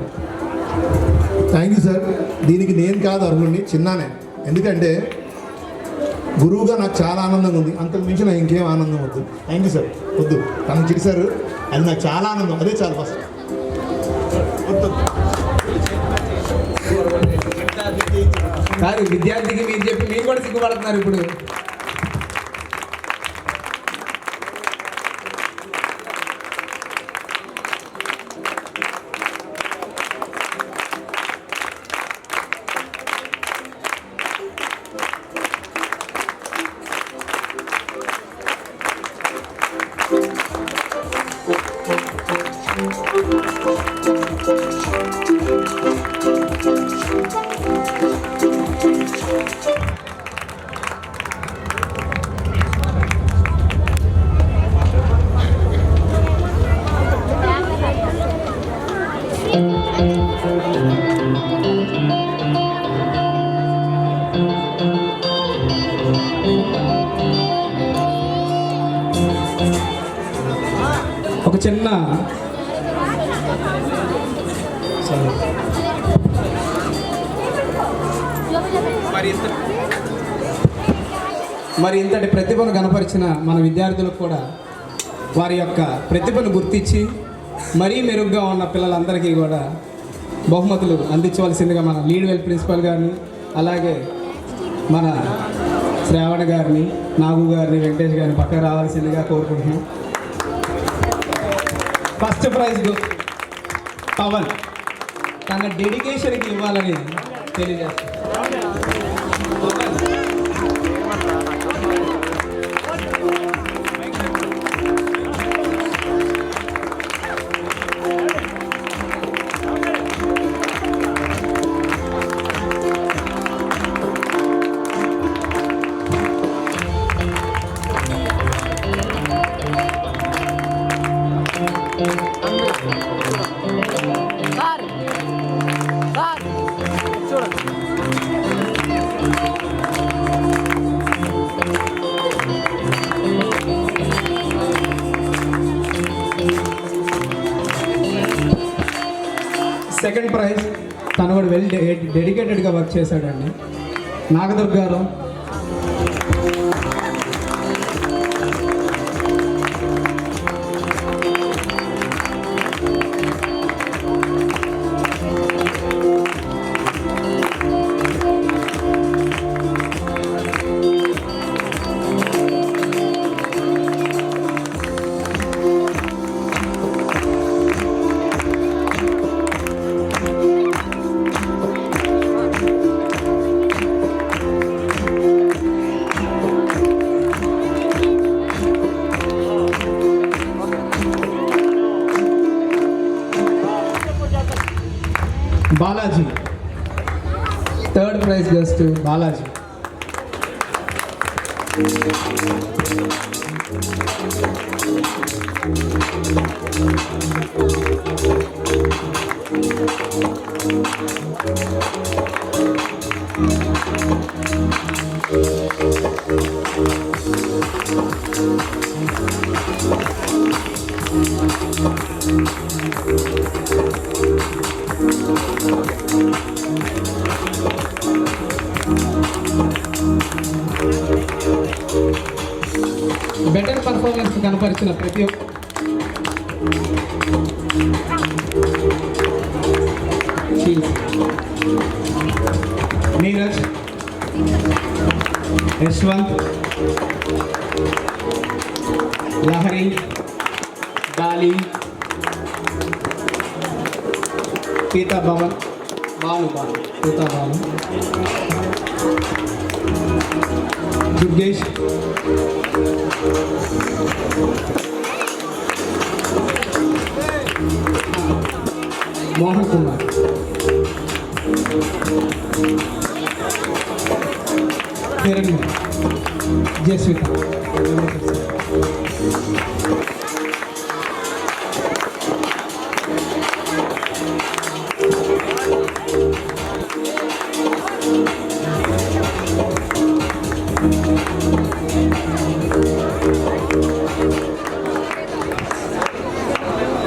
Thank you sir. దీనికి నేను కాదు అర్హుడిని, చిన్నానే. ఎందుకంటే గురువుగా నాకు చాలా ఆనందంగా ఉంది. అంతకు మించి నాకు ఇంకేం ఆనందం వద్దు. Thank you sir. వద్దు, తనకు చేశారు, అది నాకు చాలా ఆనందం. అదే చాలా ఫస్ట్. వద్దు కాదు, విద్యార్థికి మీరు చెప్పి మీరు కూడా సిగ్గుపడుతున్నారు ఇప్పుడు. ఒక చిన్న మరి ఇంతటి ప్రతిభను కనపరిచిన మన విద్యార్థులకు కూడా వారి యొక్క ప్రతిభను గుర్తించి మరీ మెరుగ్గా ఉన్న పిల్లలందరికీ కూడా బహుమతులు అందించవలసిందిగా మన లీడ్ వెల్ ప్రిన్సిపల్ గారిని, అలాగే మన శ్రావణ గారిని, నాగు గారిని, వెంకటేష్ గారిని పక్కకు రావాల్సిందిగా కోరుకుంటున్నాం. ఫస్ట్ ప్రైజ్ పవన్ తన డెడికేషన్కి ఇవ్వాలని తెలియజేస్తాను. సెకండ్ ప్రైజ్ తను కూడా వెల్ డెడికేటెడ్గా వర్క్ చేశాడండి. నాగదుర్గ గారు. Balaji. Third prize goes to Balaji. సహకరించిన ప్రతి నీరజ్, యశ్వంత్, లహరి, గాలి, పీతా భవన్, పీతా భవన్, దుర్గేష్, మోహన్ కుమార్, హిరణ్య, జయస్విత.